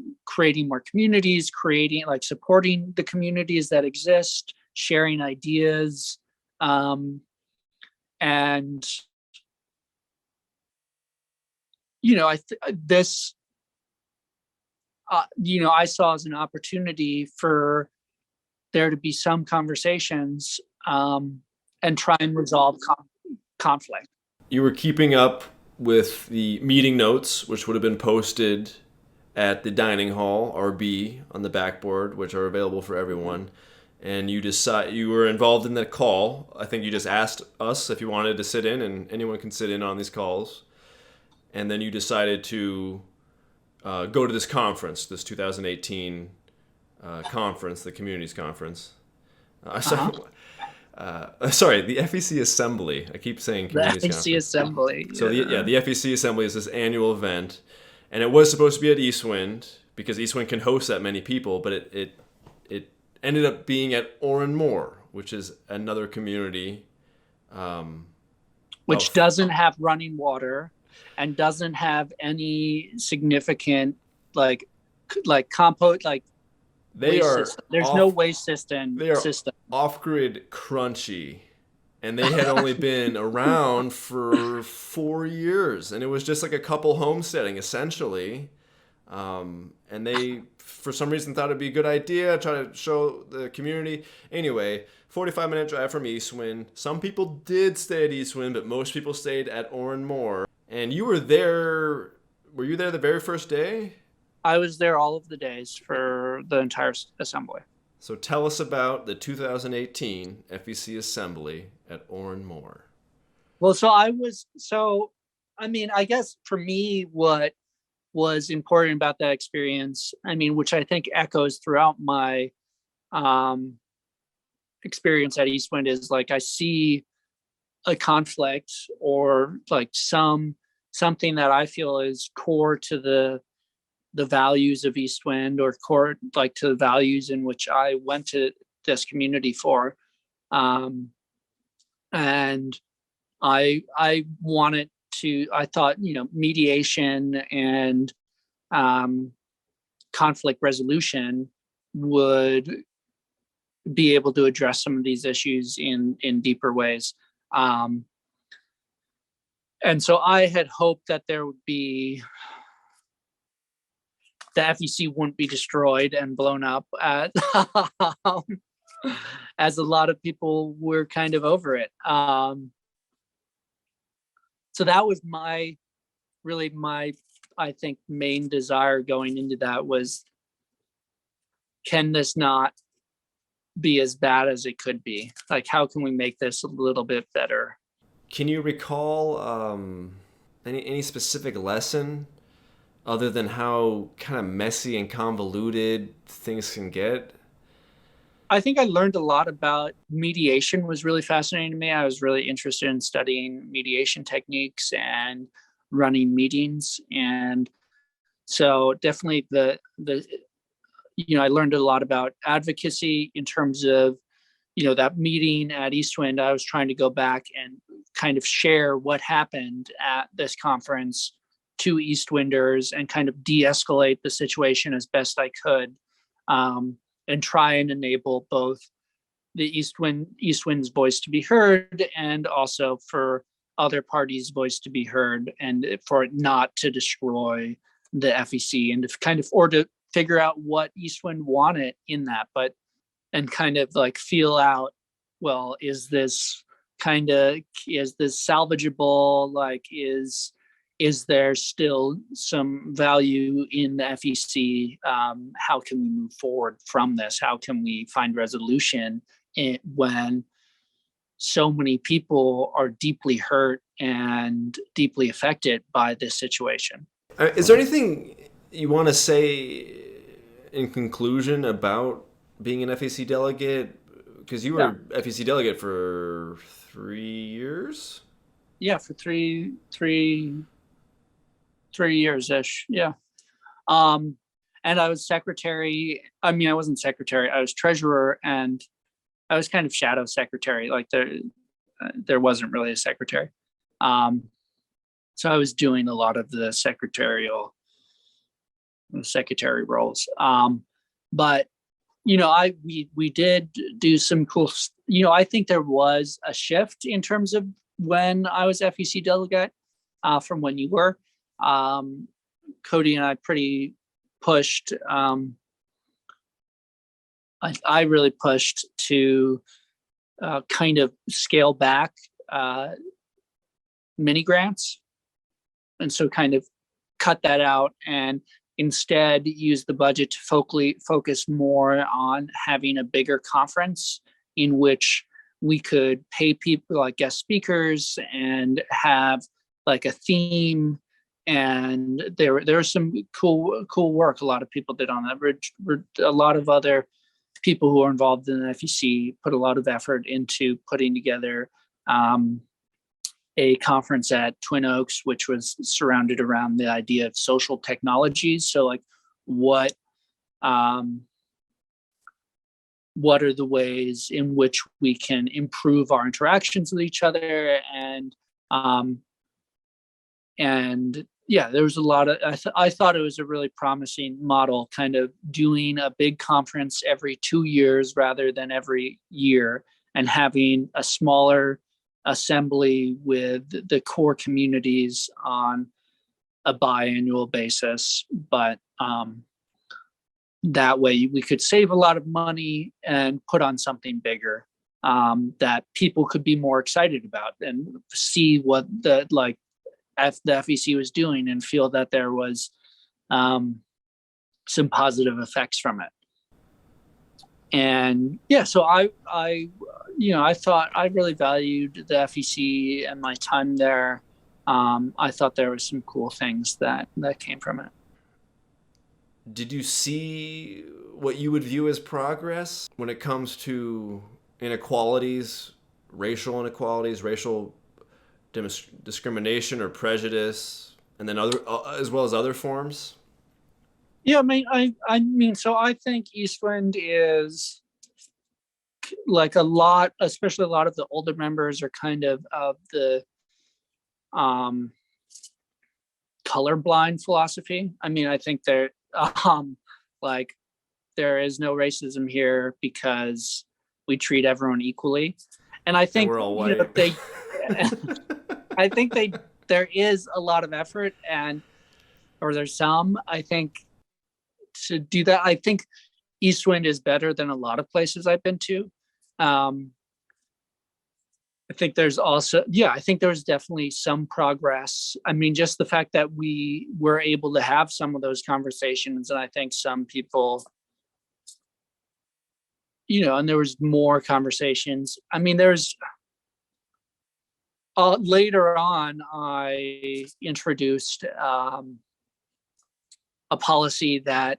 more communities, creating like supporting the communities that exist, sharing ideas, and this I saw as an opportunity for there to be some conversations, and try and resolve conflict. You were keeping up with the meeting notes, which would have been posted at the dining hall, RB, on the backboard, which are available for everyone. And you were involved in that call. I think you just asked us if you wanted to sit in, and anyone can sit in on these calls. And then you decided to go to this conference, this 2018 conference, the Communities Conference. Sorry, the FEC Assembly. I keep saying Communities The FEC Conference. Assembly. So the FEC Assembly is this annual event, and it was supposed to be at Eastwind because Eastwind can host that many people, but it ended up being at Oranmore, which is another community, which doesn't have running water and doesn't have any significant like compost they are system. There's no waste system. They are off-grid crunchy, and they had only been around for 4 years, and it was just like a couple homesteading essentially, and they for some reason thought it'd be a good idea, try to show the community. Anyway, 45-minute drive from Eastwind. Some people did stay at Eastwind, but most people stayed at Oranmore. And you were there. Were you there the very first day? I was there all of the days for the entire assembly. So tell us about the 2018 FEC Assembly at Oranmore. Well, I guess for me, what was important about that experience, which I think echoes throughout my experience at Eastwind, is like I see a conflict or like something that I feel is core to the values of Eastwind, or core like to the values in which I went to this community for, and I wanted to. I thought mediation and conflict resolution would be able to address some of these issues in deeper ways. And so I had hoped that there would be, the FEC wouldn't be destroyed and blown up as a lot of people were kind of over it. So that was my, I think, main desire going into that was, can this not be as bad as it could be? Like, how can we make this a little bit better? Can you recall any specific lesson other than how kind of messy and convoluted things can get? I think I learned a lot about mediation. Was really fascinating to me. I was really interested in studying mediation techniques and running meetings. And so definitely I learned a lot about advocacy in terms of, that meeting at Eastwind. I was trying to go back and kind of share what happened at this conference to Eastwinders and kind of de-escalate the situation as best I could, and try and enable both the Eastwind's voice to be heard, and also for other parties' voice to be heard, and for it not to destroy the FEC, and to kind of, or to figure out what Eastwind wanted in that, and kind of like feel out, well, is this salvageable? Like, is there still some value in the FEC? How can we move forward from this? How can we find resolution when so many people are deeply hurt and deeply affected by this situation? Is there anything you want to say in conclusion about being an FEC delegate? Because you were FEC delegate for 3 years? Yeah, for three years-ish. Yeah. And I was secretary. I mean, I wasn't secretary. I was treasurer, and I was kind of shadow secretary. Like there wasn't really a secretary. So I was doing a lot of the secretary roles. But we did do some cool. I think there was a shift in terms of when I was FEC delegate from when you were. Cody and I pretty pushed. I really pushed to kind of scale back mini grants, and so kind of cut that out and instead use the budget to focus more on having a bigger conference in which we could pay people like guest speakers and have like a theme. And there was some cool work a lot of people did on that. A lot of other people who are involved in the FEC put a lot of effort into putting together a conference at Twin Oaks, which was surrounded around the idea of social technologies. So like what are the ways in which we can improve our interactions with each other? And yeah, there was a lot of, I thought it was a really promising model, kind of doing a big conference every 2 years rather than every year, and having a smaller assembly with the core communities on a biannual basis. But that way we could save a lot of money and put on something bigger that people could be more excited about and see what the FEC was doing and feel that there was some positive effects from it. And yeah, so I thought I really valued the FEC and my time there. I thought there were some cool things that came from it. Did you see what you would view as progress when it comes to inequalities, racial discrimination or prejudice, and then other as well as other forms? Yeah, I mean, so I think Eastwind is like especially a lot of the older members are kind of the colorblind philosophy. I mean, I think they're like there is no racism here because we treat everyone equally, and I think we're all white. I think there is a lot of effort or there's some, I think, to do that. I think Eastwind is better than a lot of places I've been to. I think there's definitely some progress. I mean, just the fact that we were able to have some of those conversations, and I think some people, and there was more conversations. I mean, there's later on, I introduced a policy that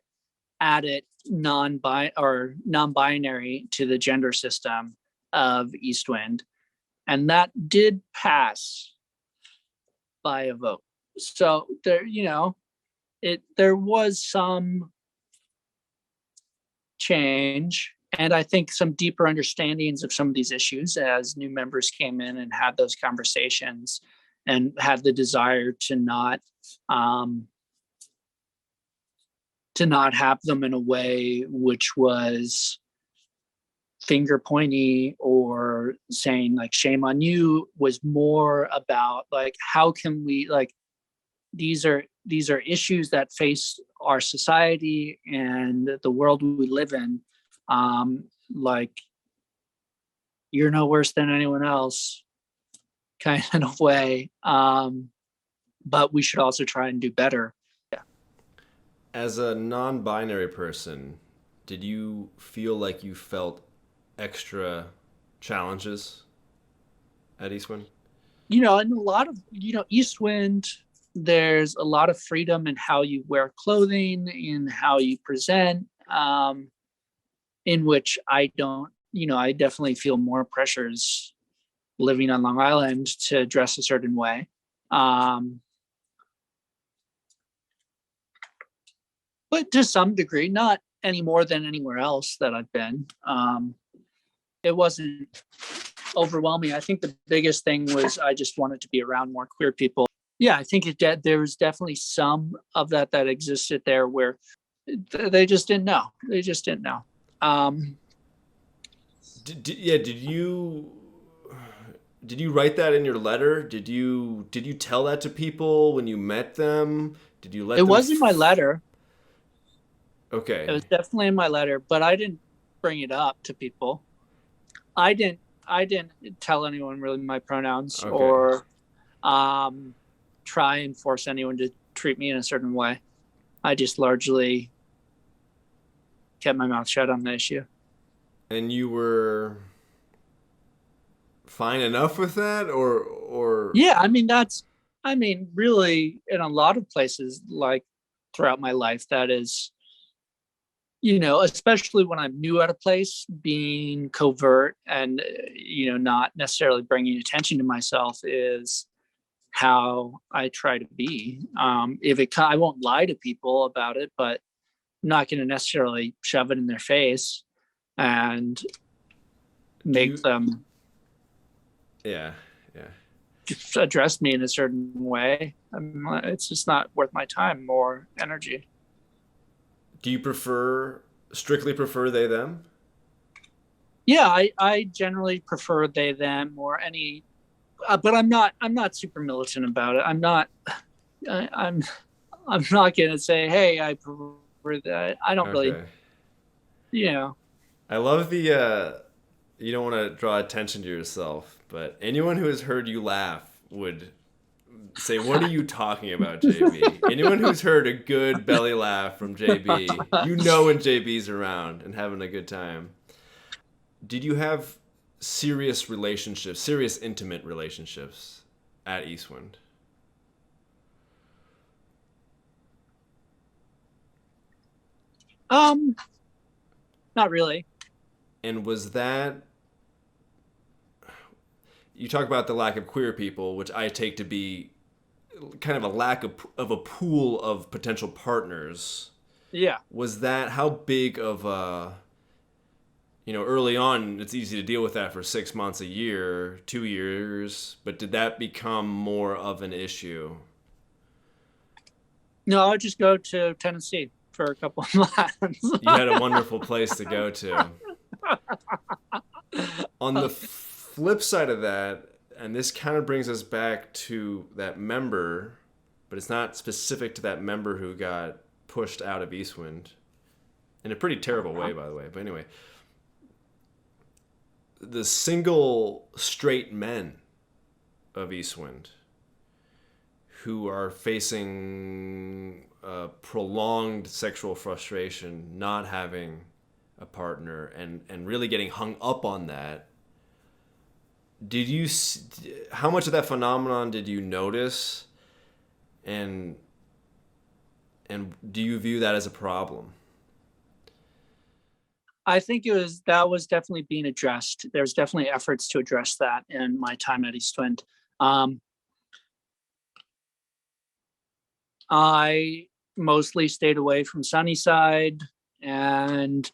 added non-binary to the gender system of Eastwind, and that did pass by a vote. So there was some change, and I think some deeper understandings of some of these issues as new members came in and had those conversations and had the desire to not have them in a way which was finger pointy or saying like shame on you, was more about like how can we, like, these are issues that face our society and the world we live in. Like, you're no worse than anyone else kind of way, but we should also try and do better. Yeah. As a non-binary person, did you feel like you felt extra challenges at Eastwind? In a lot of, Eastwind, there's a lot of freedom in how you wear clothing, in how you present, in which I don't, I definitely feel more pressures living on Long Island to dress a certain way. but to some degree, not any more than anywhere else that I've been. It wasn't overwhelming. I think the biggest thing was I just wanted to be around more queer people. Yeah, I think there was definitely some of that existed there where they just didn't know. They just didn't know. Did you write that in your letter? Did you tell that to people when you met them? Did you let it them? was in my letter. Okay. It was definitely in my letter, but I didn't bring it up to people. I didn't tell anyone really my pronouns Okay. or try and force anyone to treat me in a certain way. I just largely kept my mouth shut on the issue. And you were fine enough with that, or yeah, I mean really in a lot of places, like throughout my life, that is, especially when I'm new at a place, being covert and not necessarily bringing attention to myself is how I try to be. I won't lie to people about it, but I'm not going to necessarily shove it in their face and make them yeah address me in a certain way. It's just not worth my time or energy. Do you strictly prefer they them? Yeah, I generally prefer they them or any, but I'm not super militant about it. I'm not going to say, hey, I prefer that. I don't really, I love the you don't want to draw attention to yourself, but anyone who has heard you laugh would say, what are you talking about, JB? Anyone who's heard a good belly laugh from JB, when JB's around and having a good time. Did you have serious intimate relationships at Eastwind? Not really. And was that, you talk about the lack of queer people, which I take to be kind of a lack of a pool of potential partners. Yeah. Was that, how big of a, early on, it's easy to deal with that for 6 months, a year, 2 years, but did that become more of an issue? No, I would just go to Tennessee for a couple of months. You had a wonderful place to go to. On the flip side of that, and this kind of brings us back to that member, but it's not specific to that member who got pushed out of Eastwind in a pretty terrible way, by the way. But anyway, the single straight men of Eastwind who are facing prolonged sexual frustration, not having a partner, and really getting hung up on that. How much of that phenomenon did you notice, and do you view that as a problem? I think that was definitely being addressed. There's definitely efforts to address that in my time at Eastwind. I mostly stayed away from Sunnyside and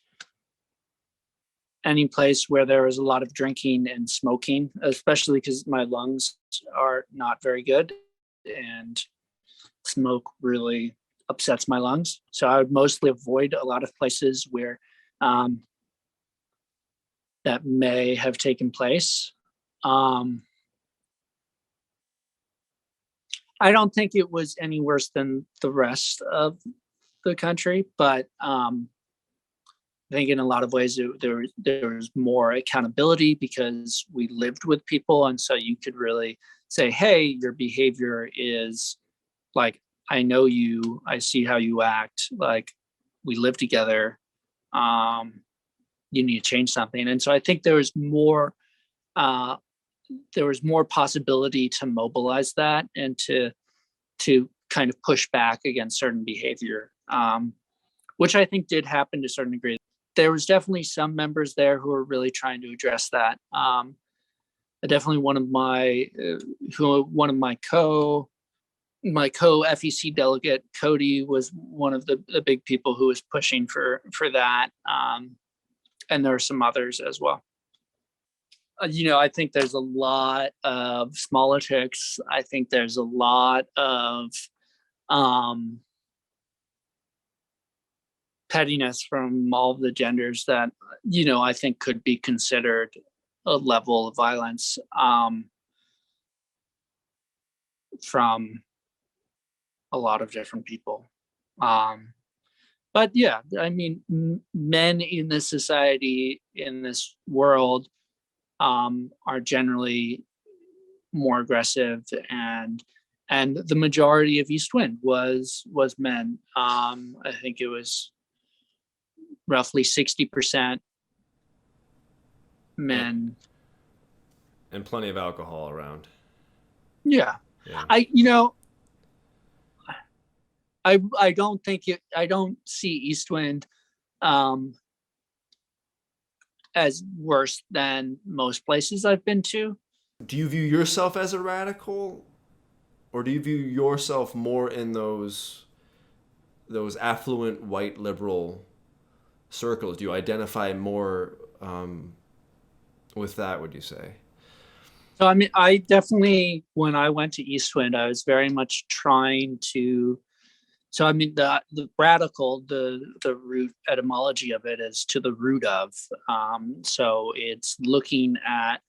any place where there was a lot of drinking and smoking, especially because my lungs are not very good and smoke really upsets my lungs. So I would mostly avoid a lot of places where that may have taken place. I don't think it was any worse than the rest of the country, but I think in a lot of ways there was more accountability because we lived with people, and so you could really say, hey, your behavior is like, I know you, I see how you act, like we live together, you need to change something. And so I think there was more possibility to mobilize that and to kind of push back against certain behavior, which I think did happen to a certain degree. There was definitely some members there who were really trying to address that. Definitely one of my my co-FEC delegate, Cody, was one of the big people who was pushing for that. And there are some others as well. I think there's a lot of smallitics. I think there's a lot of pettiness from all of the genders that, I think could be considered a level of violence from a lot of different people. But yeah, I mean, men in this society, in this world, are generally more aggressive, and the majority of East Wind was men. I think it was roughly 60% men, and plenty of alcohol around. Yeah. I don't think I don't see East Wind as worse than most places I've been to. Do you view yourself as a radical, or do you view yourself more in those affluent white liberal circles? Do you identify more with that, would you say? So, I mean, I definitely, when I went to East Wind, I was very much trying to, so I mean, the radical, the root etymology of it is to the root of. So it's looking at,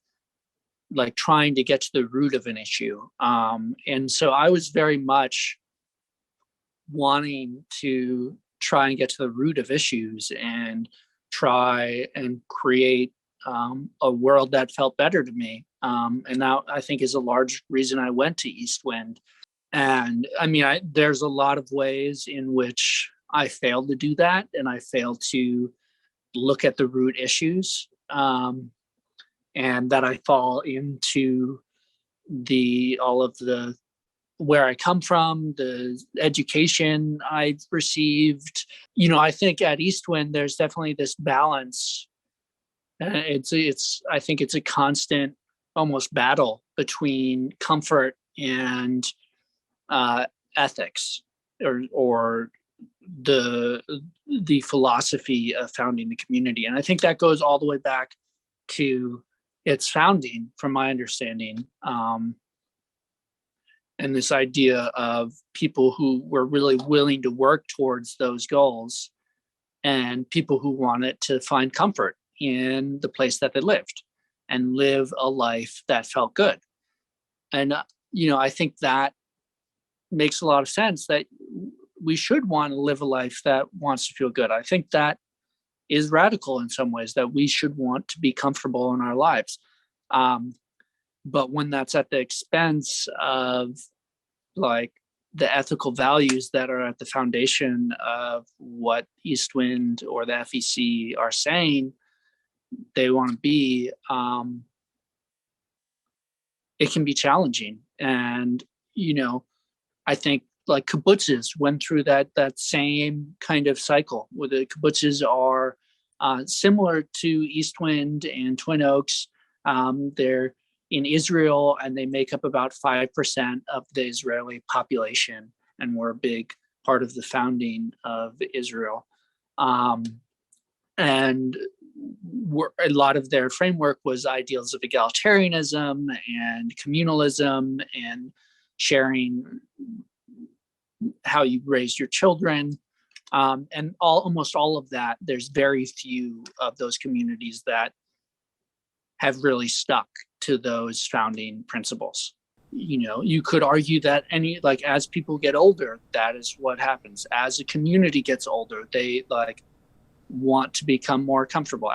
like, trying to get to the root of an issue. And so I was very much wanting to try and get to the root of issues and try and create a world that felt better to me. And that, I think, is a large reason I went to East Wind. And I mean, there's a lot of ways in which I failed to do that, and I failed to look at the root issues, and that I fall into all of the where I come from, the education I received. I think at East Wind, there's definitely this balance. I think it's a constant, almost battle between comfort and ethics, or the philosophy of founding the community. And I think that goes all the way back to its founding, from my understanding. And this idea of people who were really willing to work towards those goals, and people who wanted to find comfort in the place that they lived and live a life that felt good. And, I think that makes a lot of sense, that we should want to live a life that wants to feel good. I think that is radical in some ways, that we should want to be comfortable in our lives. But when that's at the expense of, like, the ethical values that are at the foundation of what East Wind or the FEC are saying they want to be, it can be challenging. And, I think, like, kibbutzes went through that same kind of cycle, where the kibbutzes are similar to East Wind and Twin Oaks. They're in Israel, and they make up about 5% of the Israeli population, and were a big part of the founding of Israel. And a lot of their framework was ideals of egalitarianism and communalism and sharing how you raise your children. And almost all of that, there's very few of those communities that have really stuck to those founding principles. You could argue that as people get older, that is what happens. As a community gets older, they want to become more comfortable,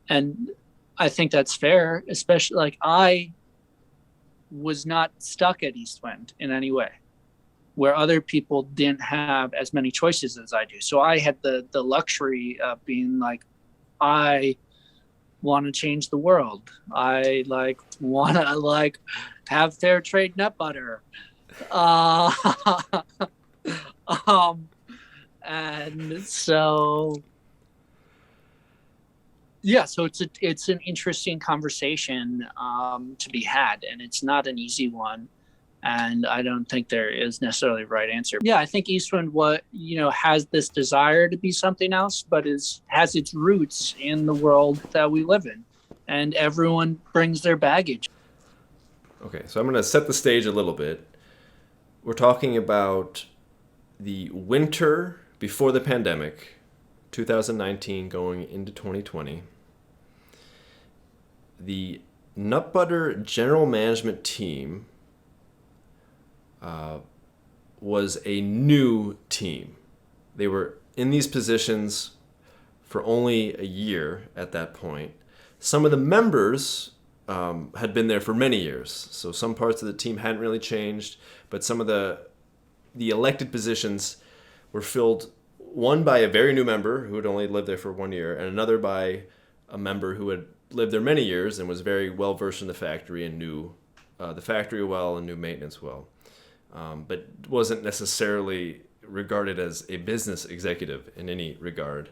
and I think that's fair, especially I was not stuck at East Wind in any way, where other people didn't have as many choices as I do. So I had the luxury of being I want to change the world. I want to have fair trade nut butter. And so, Yeah, so it's an interesting conversation to be had, and it's not an easy one. And I don't think there is necessarily a right answer. Yeah, I think Eastwind has this desire to be something else, but has its roots in the world that we live in, and everyone brings their baggage. Okay, so I'm going to set the stage a little bit. We're talking about the winter before the pandemic, 2019 going into 2020. The Nut Butter General Management Team was a new team. They were in these positions for only a year at that point. Some of the members had been there for many years, so some parts of the team hadn't really changed, but some of the elected positions were filled, one by a very new member who had only lived there for 1 year, and another by a member who had lived there many years and was very well versed in the factory and knew the factory well and knew maintenance well, but wasn't necessarily regarded as a business executive in any regard.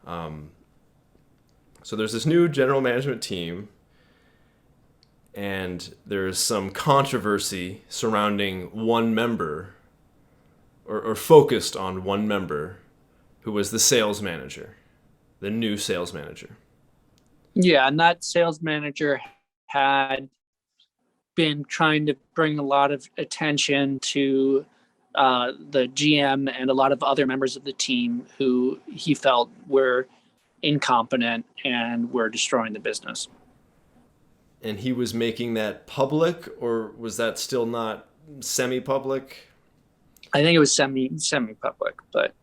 So there's this new general management team, and there's some controversy surrounding one member, or focused on one member, who was the sales manager, the new sales manager. Yeah, and that sales manager had been trying to bring a lot of attention to the GM and a lot of other members of the team who he felt were incompetent and were destroying the business. And he was making that public, or was that still not semi-public? I think it was semi-public, but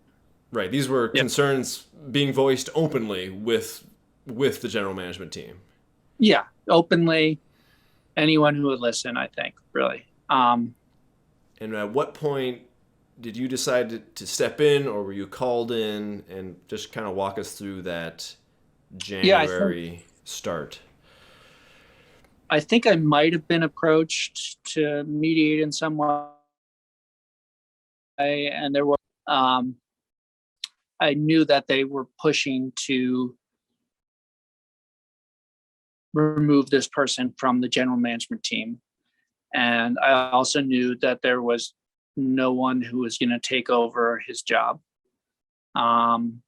right. These were concerns being voiced openly with the general management team. Yeah, openly. Anyone who would listen, I think, really. And at what point did you decide to step in, or were you called in? And just kind of walk us through that January start. I think I might have been approached to mediate in some way, and there was. I knew that they were pushing to remove this person from the general management team, and I also knew that there was no one who was going to take over his job, and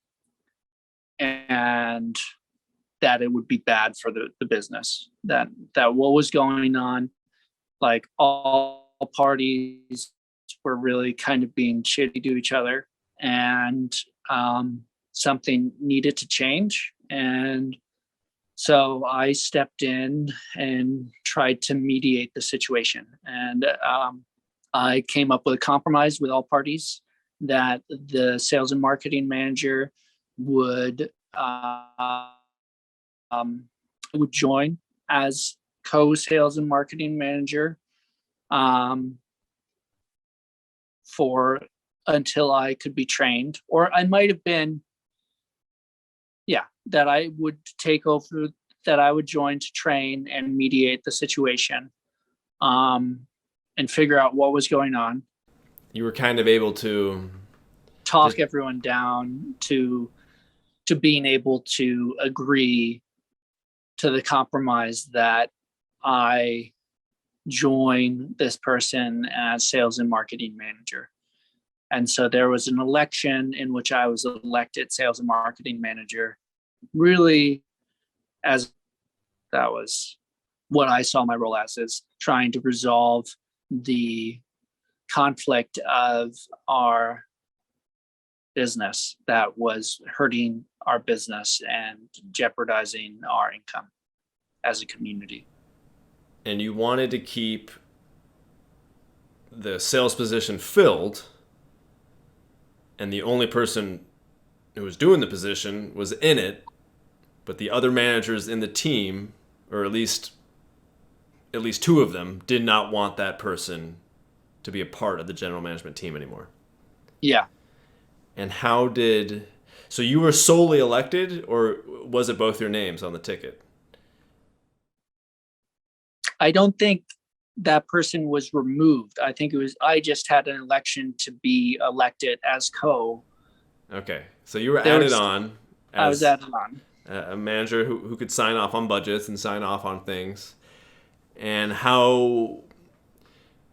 that it would be bad for the business, that what was going on, like all parties were really kind of being shitty to each other, and something needed to change. And so I stepped in and tried to mediate the situation. And I came up with a compromise with all parties that the sales and marketing manager would join as co-sales and marketing manager for until I could be trained, or I might have been, that I would take over, that I would join to train and mediate the situation, and figure out what was going on. You were kind of able to talk everyone down to being able to agree to the compromise that I join this person as sales and marketing manager. And so there was an election in which I was elected sales and marketing manager, really, as that was what I saw my role as, is trying to resolve the conflict of our business that was hurting our business and jeopardizing our income as a community. And you wanted to keep the sales position filled, and the only person who was doing the position was in it, but the other managers in the team, or at least two of them, did not want that person to be a part of the general management team anymore. Yeah. And so you were solely elected, or was it both your names on the ticket? I don't think that person was removed. I think I just had an election to be elected as co. Okay. So you were added on. I was added on. a manager who could sign off on budgets and sign off on things. And how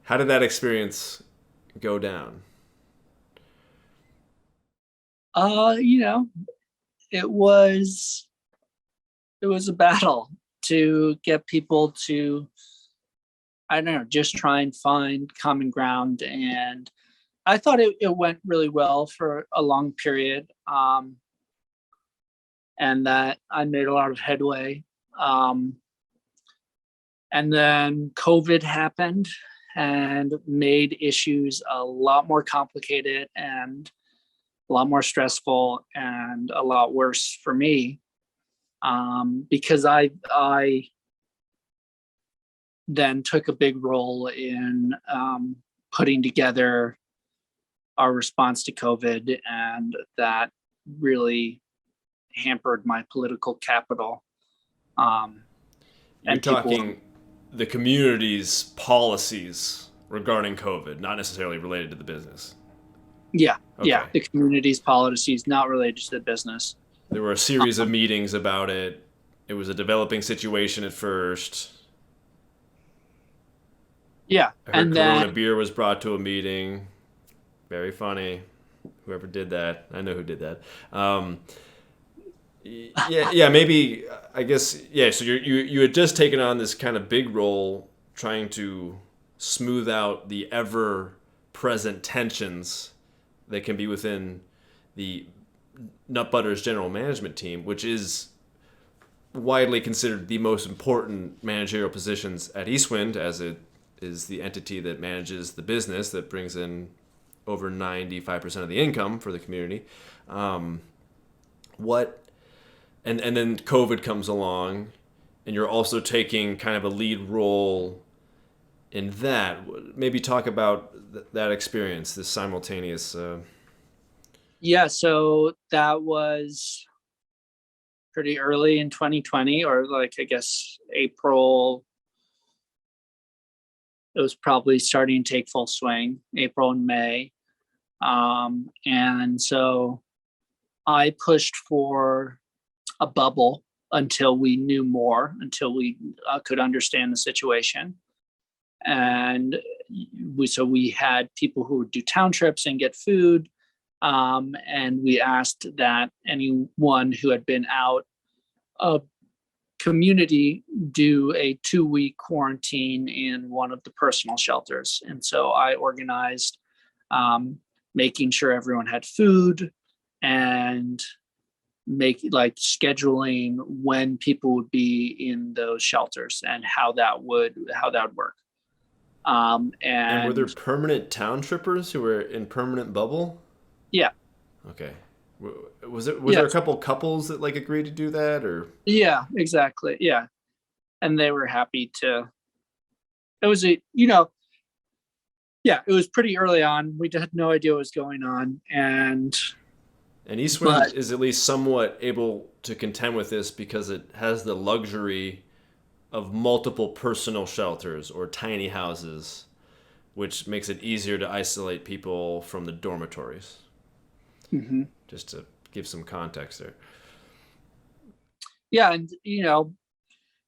did that experience go down? You know, it was a battle to get people to, I don't know, just try and find common ground. And I thought it went really well for a long period, and that I made a lot of headway. And then COVID happened and made issues a lot more complicated and a lot more stressful and a lot worse for me, because I then took a big role in putting together our response to COVID, and that really hampered my political capital. You're And people, talking the community's policies regarding COVID, not necessarily related to the business. yeah, Okay. the community's policies not related to the business. There were a series of meetings about it. It was a developing situation at first. Yeah, I heard and Corona then beer was brought to a meeting. Very funny. Whoever did that, I know who did that. Yeah, maybe. I guess, yeah. So you had just taken on this kind of big role, trying to smooth out the ever present tensions that can be within the Nut Butter's general management team, which is widely considered the most important managerial positions at Eastwind, as it is the entity that manages the business that brings in over 95% of the income for the community. What and then COVID comes along, and you're also taking kind of a lead role in that. Maybe talk about that experience, this simultaneous. yeah, so that was pretty early in 2020, or like I guess April. It was probably starting to take full swing, April and May. And so I pushed for a bubble until we knew more, until we could understand the situation. And we had people who would do town trips and get food. And we asked that anyone who had been out of community do a 2-week quarantine in one of the personal shelters. And so I organized making sure everyone had food and scheduling when people would be in those shelters and how that would work. And were there And permanent town trippers who were in permanent bubble? yeah, Okay. Was there yeah, a couple couples that like agreed to do that, or? yeah, exactly. Yeah. And they were happy to, it was yeah, it was pretty early on. We had no idea what was going on. And Eastwind But is at least somewhat able to contend with this because it has the luxury of multiple personal shelters or tiny houses, which makes it easier to isolate people from the dormitories. mhm. Just to give some context there. Yeah, and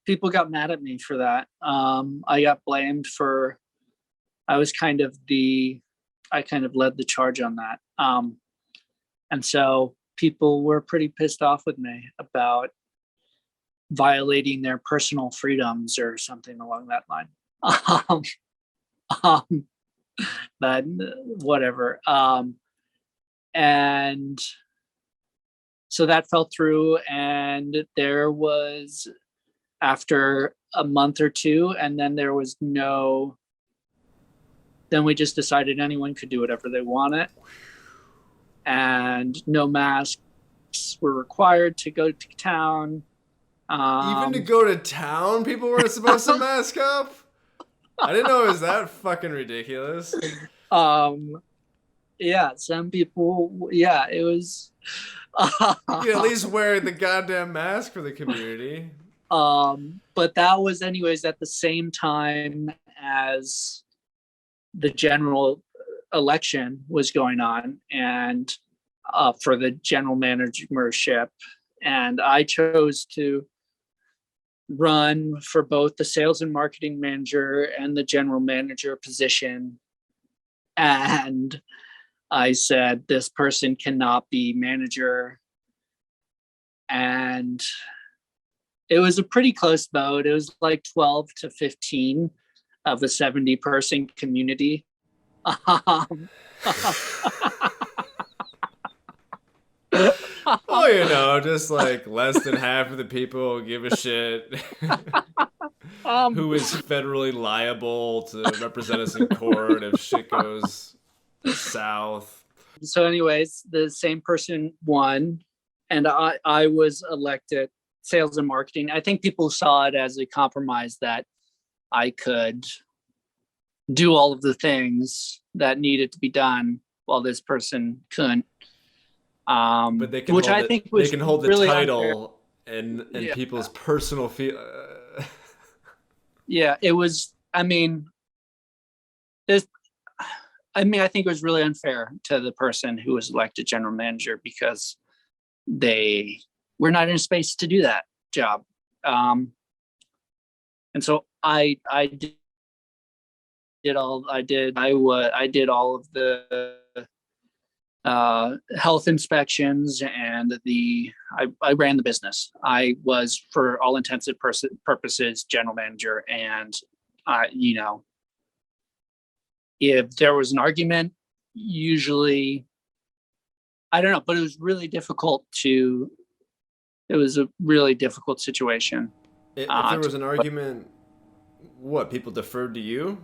people got mad at me for that. I got blamed for, I kind of led the charge on that. And so people were pretty pissed off with me about violating their personal freedoms or something along that line. Um, um, but whatever. And so that fell through, and there was, after a month or two, and then there was then we just decided anyone could do whatever they wanted, and no masks were required to go to town. Even to go to town, people weren't supposed to mask up? I didn't know it was that fucking ridiculous. Yeah, some people, yeah, it was. You can at least wear the goddamn mask for the community. But that was anyways at the same time as the general election was going on, and for the general managership, and I chose to run for both the sales and marketing manager and the general manager position. And I said, this person cannot be manager. And it was a pretty close vote. It was like 12 to 15 of a 70-person community. Oh, you know, just like less than half of the people give a shit. Who is federally liable to represent us in court if shit goes south. So anyways, the same person won, and I was elected sales and marketing. I think people saw it as a compromise that I could do all of the things that needed to be done while this person couldn't. But they can which hold I it, think was they can hold the really title unfair. and Yeah. people's personal feel. Yeah, it was. I think it was really unfair to the person who was elected general manager because they were not in a space to do that job. And so I did all of the health inspections, and I ran the business. I was, for all intensive purposes, general manager. And if there was an argument, usually, I don't know, but it was a really difficult situation. If there was an argument, what, people deferred to you?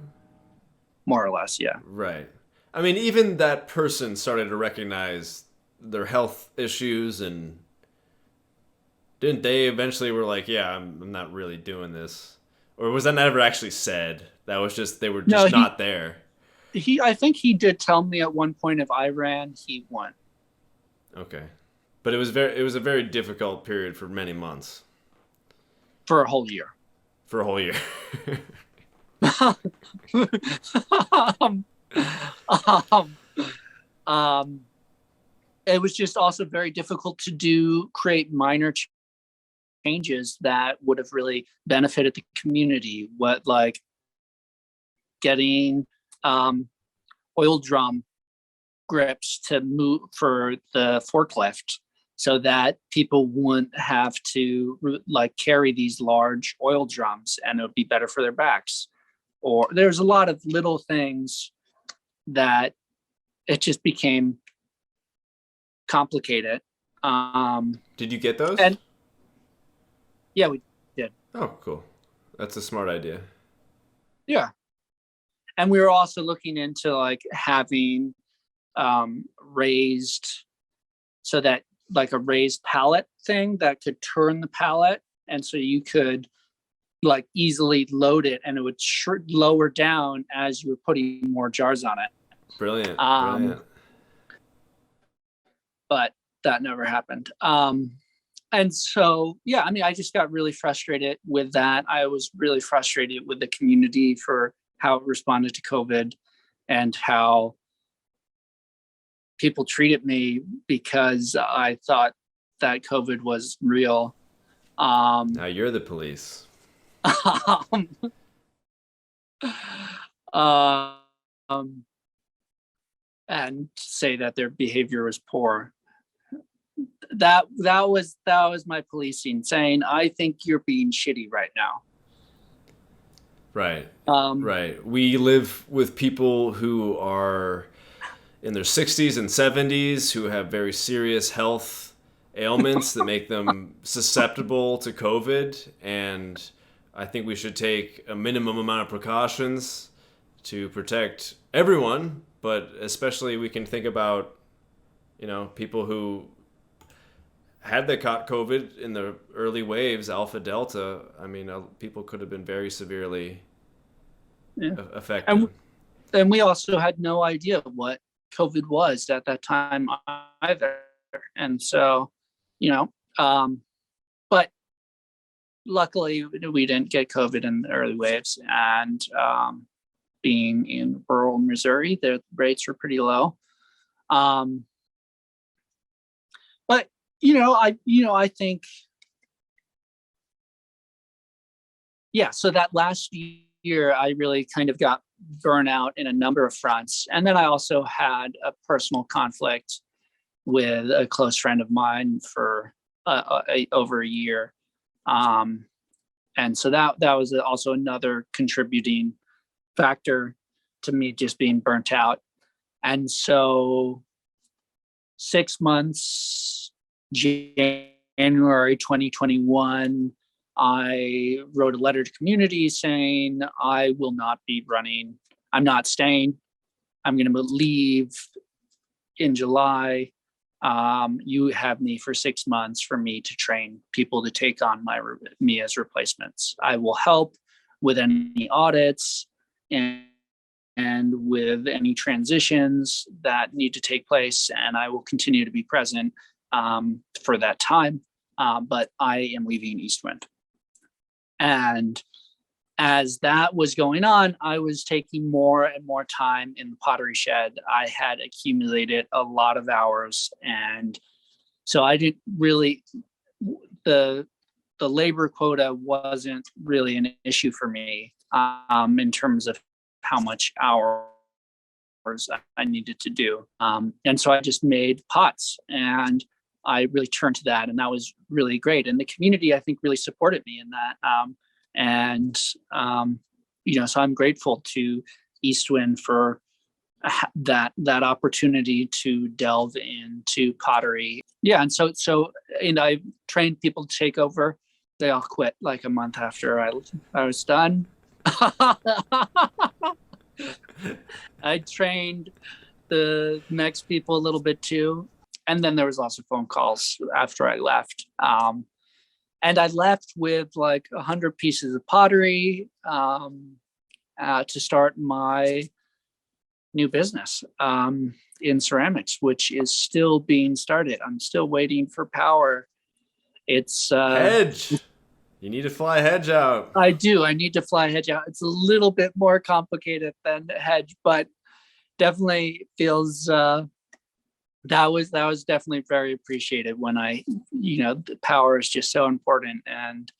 More or less, yeah. Right. I mean, even that person started to recognize their health issues, and didn't they eventually were like, yeah, I'm not really doing this? Or was that never actually said? That was just, they were just not there. I think he did tell me at one point if I ran, he won. Okay. But it was a very difficult period for many months. For a whole year. For a whole year. It was just also very difficult to create minor changes that would have really benefited the community. What, like getting oil drum grips to move for the forklift so that people wouldn't have to carry these large oil drums, and it would be better for their backs. Or there's a lot of little things that it just became complicated. Did you get those? And yeah, we did. Oh, cool. That's a smart idea. Yeah. And we were also looking into having raised, so that a raised pallet thing that could turn the pallet, and so you could easily load it, and it would lower down as you were putting more jars on it. Brilliant. But that never happened. And so, yeah, I just got really frustrated with that. I was really frustrated with the community for how it responded to COVID, and how people treated me because I thought that COVID was real. Now you're the police. And say that their behavior was poor. That was my policing, saying, I think you're being shitty right now. Right. Right. We live with people who are in their 60s and 70s who have very serious health ailments that make them susceptible to COVID. And I think we should take a minimum amount of precautions to protect everyone, but especially we can think about, people who had they caught COVID in the early waves, Alpha, Delta. People could have been very severely affected. And we also had no idea what COVID was at that time either. And so, but luckily we didn't get COVID in the early waves. And being in rural Missouri, the rates were pretty low. But I think, yeah. So that last year, I really kind of got burnout in a number of fronts. And then I also had a personal conflict with a close friend of mine for over a year. And so that was also another contributing factor to me just being burnt out. And so 6 months, January 2021, I wrote a letter to community saying I will not be running. I'm not staying. I'm going to leave in July. You have me for 6 months for me to train people to take on me as replacements. I will help with any audits and with any transitions that need to take place, and I will continue to be present for that time. But I am leaving Eastwind. And as that was going on, I was taking more and more time in the pottery shed. I had accumulated a lot of hours. And so I didn't really, the labor quota wasn't really an issue for me in terms of how much hours I needed to do. And so I just made pots, and I really turned to that, and that was really great. And the community, I think, really supported me in that. So I'm grateful to Eastwind for that opportunity to delve into pottery. Yeah, and and I trained people to take over. They all quit like a month after I was done. I trained the next people a little bit too. And then there was lots of phone calls after I left. And I left with like 100 pieces of pottery to start my new business in ceramics, which is still being started. I'm still waiting for power. It's hedge. You need to fly hedge out. I do. I need to fly hedge out. It's a little bit more complicated than hedge, but definitely feels that was definitely very appreciated when the power is just so important. And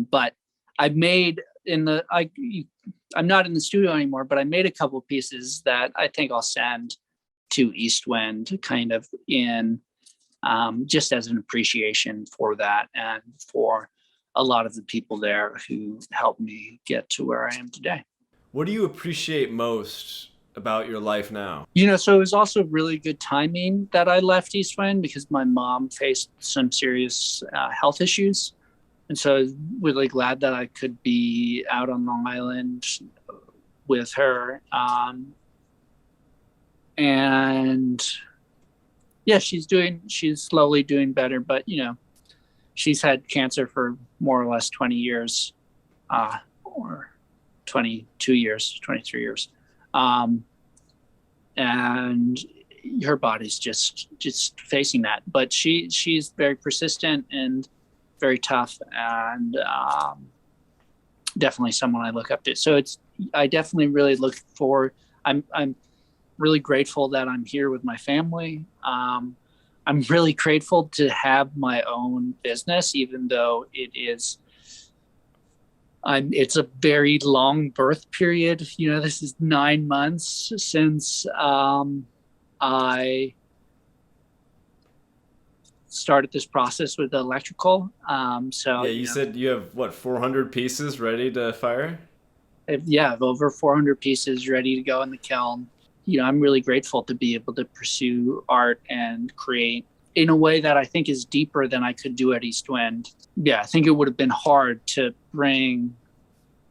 but I made I'm not in the studio anymore, but I made a couple pieces that I think I'll send to Eastwind kind of in just as an appreciation for that and for a lot of the people there who helped me get to where I am today. What do you appreciate most about your life now? So it was also really good timing that I left Eastwind because my mom faced some serious health issues. And so I was really glad that I could be out on Long Island with her. And yeah, she's slowly doing better, but she's had cancer for more or less 20 years, or 22 years, 23 years. And her body's just facing that, but she's very persistent and very tough, and definitely someone I look up to. So I definitely really look forward. I'm really grateful that I'm here with my family. I'm really grateful to have my own business, even though it's a very long birth period. This is 9 months since I started this process with the electrical. So yeah, you said you have 400 pieces ready to fire? I have over 400 pieces ready to go in the kiln. I'm really grateful to be able to pursue art and create in a way that I think is deeper than I could do at Eastwind. Yeah, I think it would have been hard to bring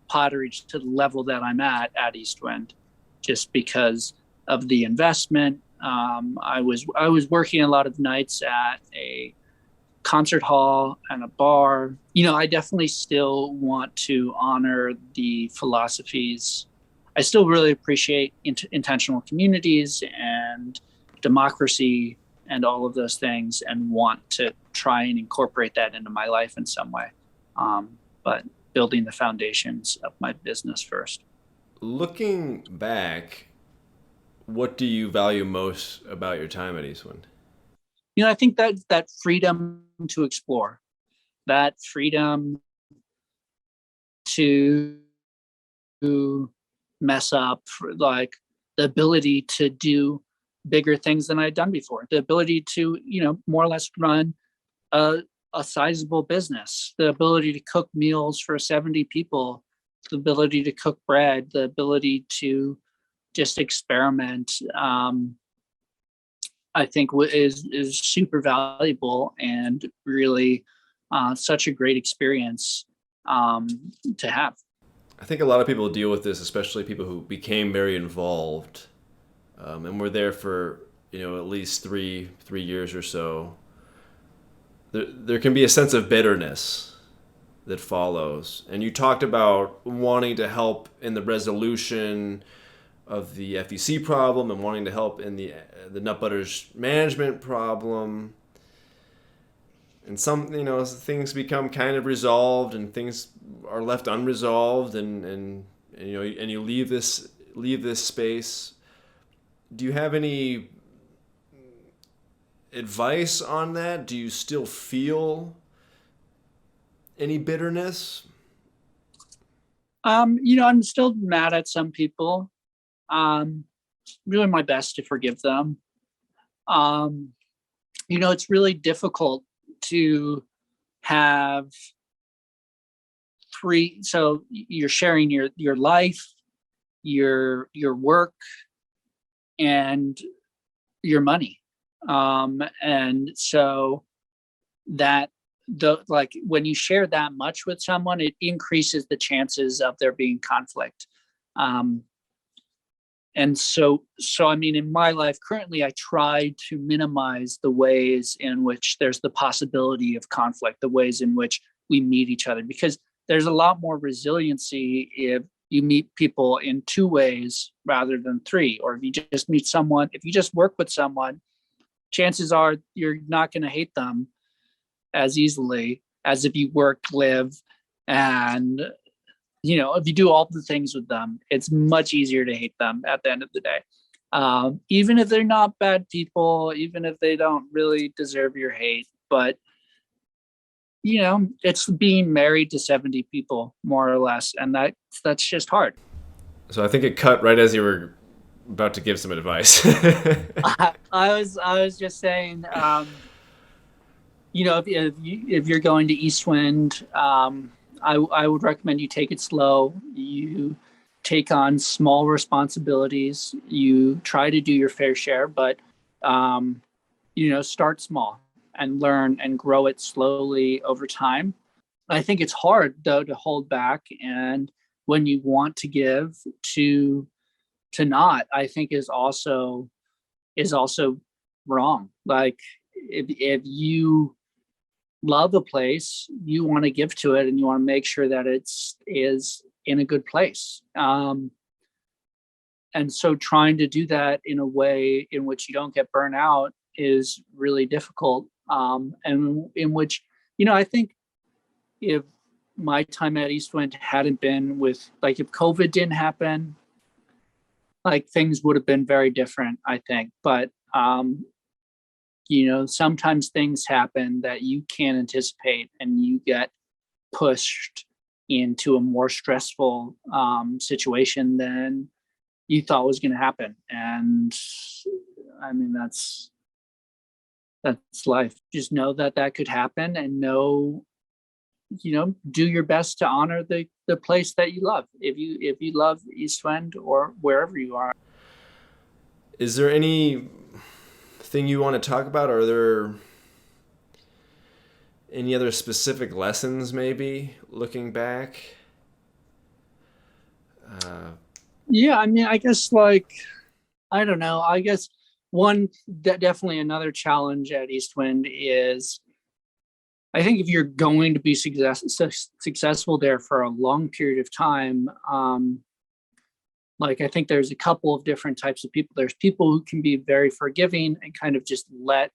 pottery to the level that I'm at Eastwind, just because of the investment. I was working a lot of nights at a concert hall and a bar. I definitely still want to honor the philosophies. I still really appreciate intentional communities and democracy and all of those things, and want to try and incorporate that into my life in some way. But building the foundations of my business first. Looking back, what do you value most about your time at Eastwind? I think that freedom to explore, that freedom to mess up, like the ability to do bigger things than I'd done before, the ability to, more or less run a sizable business, the ability to cook meals for 70 people, the ability to cook bread, the ability to just experiment, I think is super valuable and really such a great experience to have. I think a lot of people deal with this, especially people who became very involved and were there for at least three years or so. There can be a sense of bitterness that follows, and you talked about wanting to help in the resolution of the FEC problem and wanting to help in the nut butters management problem. And some, things become kind of resolved, and things are left unresolved, and you leave this space. Do you have any advice on that? Do you still feel any bitterness? I'm still mad at some people. Doing my best to forgive them. It's really difficult to have free. So you're sharing your life, your work, and your money. And so that when you share that much with someone, it increases the chances of there being conflict. And so I mean, in my life currently, I try to minimize the ways in which there's the possibility of conflict, the ways in which we meet each other, because there's a lot more resiliency if you meet people in two ways rather than three. Or if you just meet someone, if you just work with someone, chances are you're not going to hate them as easily as if you work, live, and if you do all the things with them, it's much easier to hate them at the end of the day. Even if they're not bad people, even if they don't really deserve your hate. But, it's being married to 70 people, more or less. And that's just hard. So I think it cut right as you were about to give some advice. I was just saying, if you're going to Eastwind, I would recommend you take it slow. You take on small responsibilities. You try to do your fair share, but start small and learn and grow it slowly over time. I think it's hard though to hold back, and when you want to give to not, I think is also wrong. Like if you love a place, you want to give to it, and you want to make sure that is in a good place. And so trying to do that in a way in which you don't get burnt out is really difficult. And in which, I think if my time at Eastwind hadn't been with, like, if COVID didn't happen, like, things would have been very different, I think. But sometimes things happen that you can't anticipate, and you get pushed into a more stressful situation than you thought was going to happen. And I mean, that's life. Just know that could happen, and do your best to honor the place that you love. If you love Eastwind or wherever you are. Is there any thing you want to talk about? Are there any other specific lessons, maybe, looking back? Yeah, I mean, I guess, I don't know. I guess definitely another challenge at Eastwind is, I think if you're going to be successful there for a long period of time, I think there's a couple of different types of people. There's people who can be very forgiving and kind of just let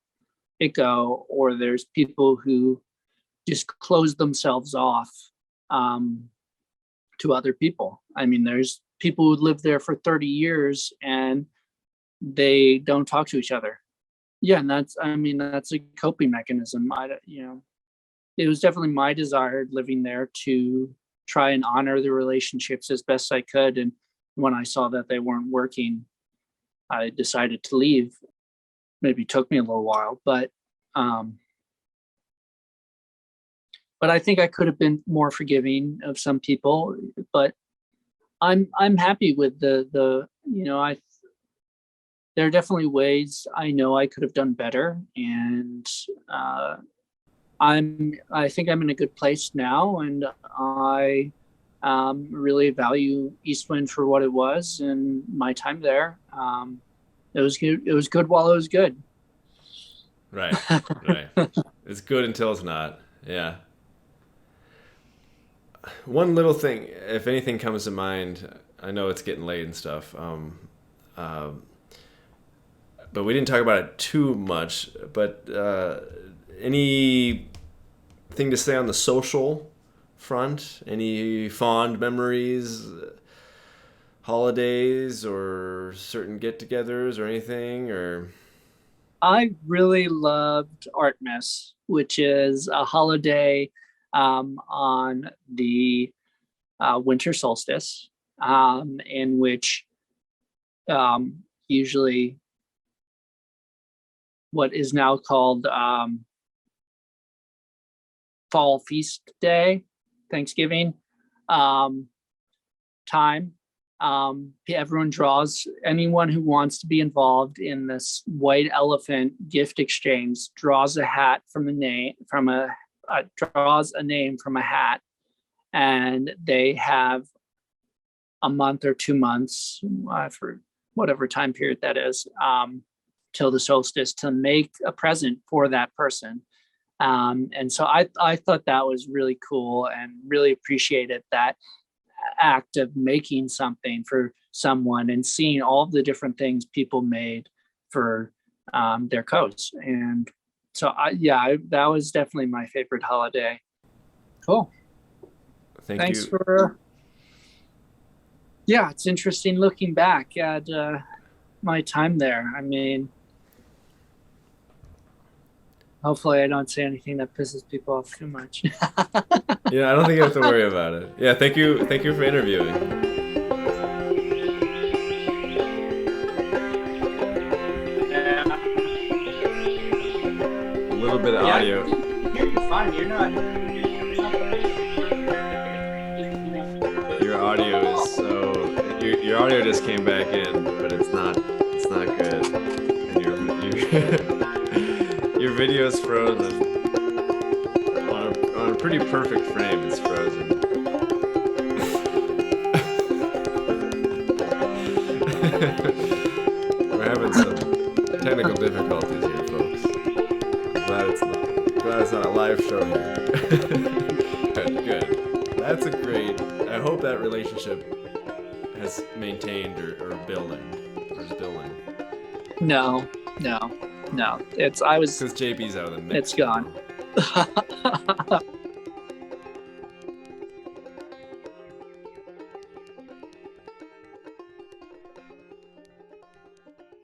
it go, or there's people who just close themselves off to other people. I mean, there's people who live there for 30 years and they don't talk to each other. Yeah, and that's a coping mechanism. It was definitely my desire living there to try and honor the relationships as best I could. And when I saw that they weren't working, I decided to leave. Maybe took me a little while, but I think I could have been more forgiving of some people. But I'm happy with I there are definitely ways I know I could have done better, and I think I'm in a good place now, and I really value Eastwind for what it was and my time there. It was good. It was good while it was good. Right, right. It's good until it's not. Yeah. One little thing, if anything comes to mind, I know it's getting late and stuff, uh, but we didn't talk about it too much. But anything to say on the social front? Any fond memories, holidays, or certain get-togethers, or anything? Or I really loved Artemis, which is a holiday on the winter solstice, in which usually what is now called Fall Feast Day, Thanksgiving time. Everyone draws, anyone who wants to be involved in this white elephant gift exchange draws a hat from draws a name from a hat, and they have a month or 2 months for whatever time period that is, till the solstice, to make a present for that person. And so I thought that was really cool and really appreciated that act of making something for someone and seeing all the different things people made for their coats. And so that was definitely my favorite holiday. Cool. Thanks you. for yeah, it's interesting looking back at my time there. I mean, hopefully I don't say anything that pisses people off too much. Yeah, I don't think you have to worry about it. Yeah, thank you for interviewing. Yeah. A little bit of audio. You're fine. You're not. Your audio is so. Your audio just came back in, but it's not good. And your video is frozen. On a pretty perfect frame, it's frozen. We're having some technical difficulties here, folks. Glad it's not a live show here. Good. That's a great. I hope that relationship has maintained or building or is building. No. It's because JB's out of the mix. It's gone.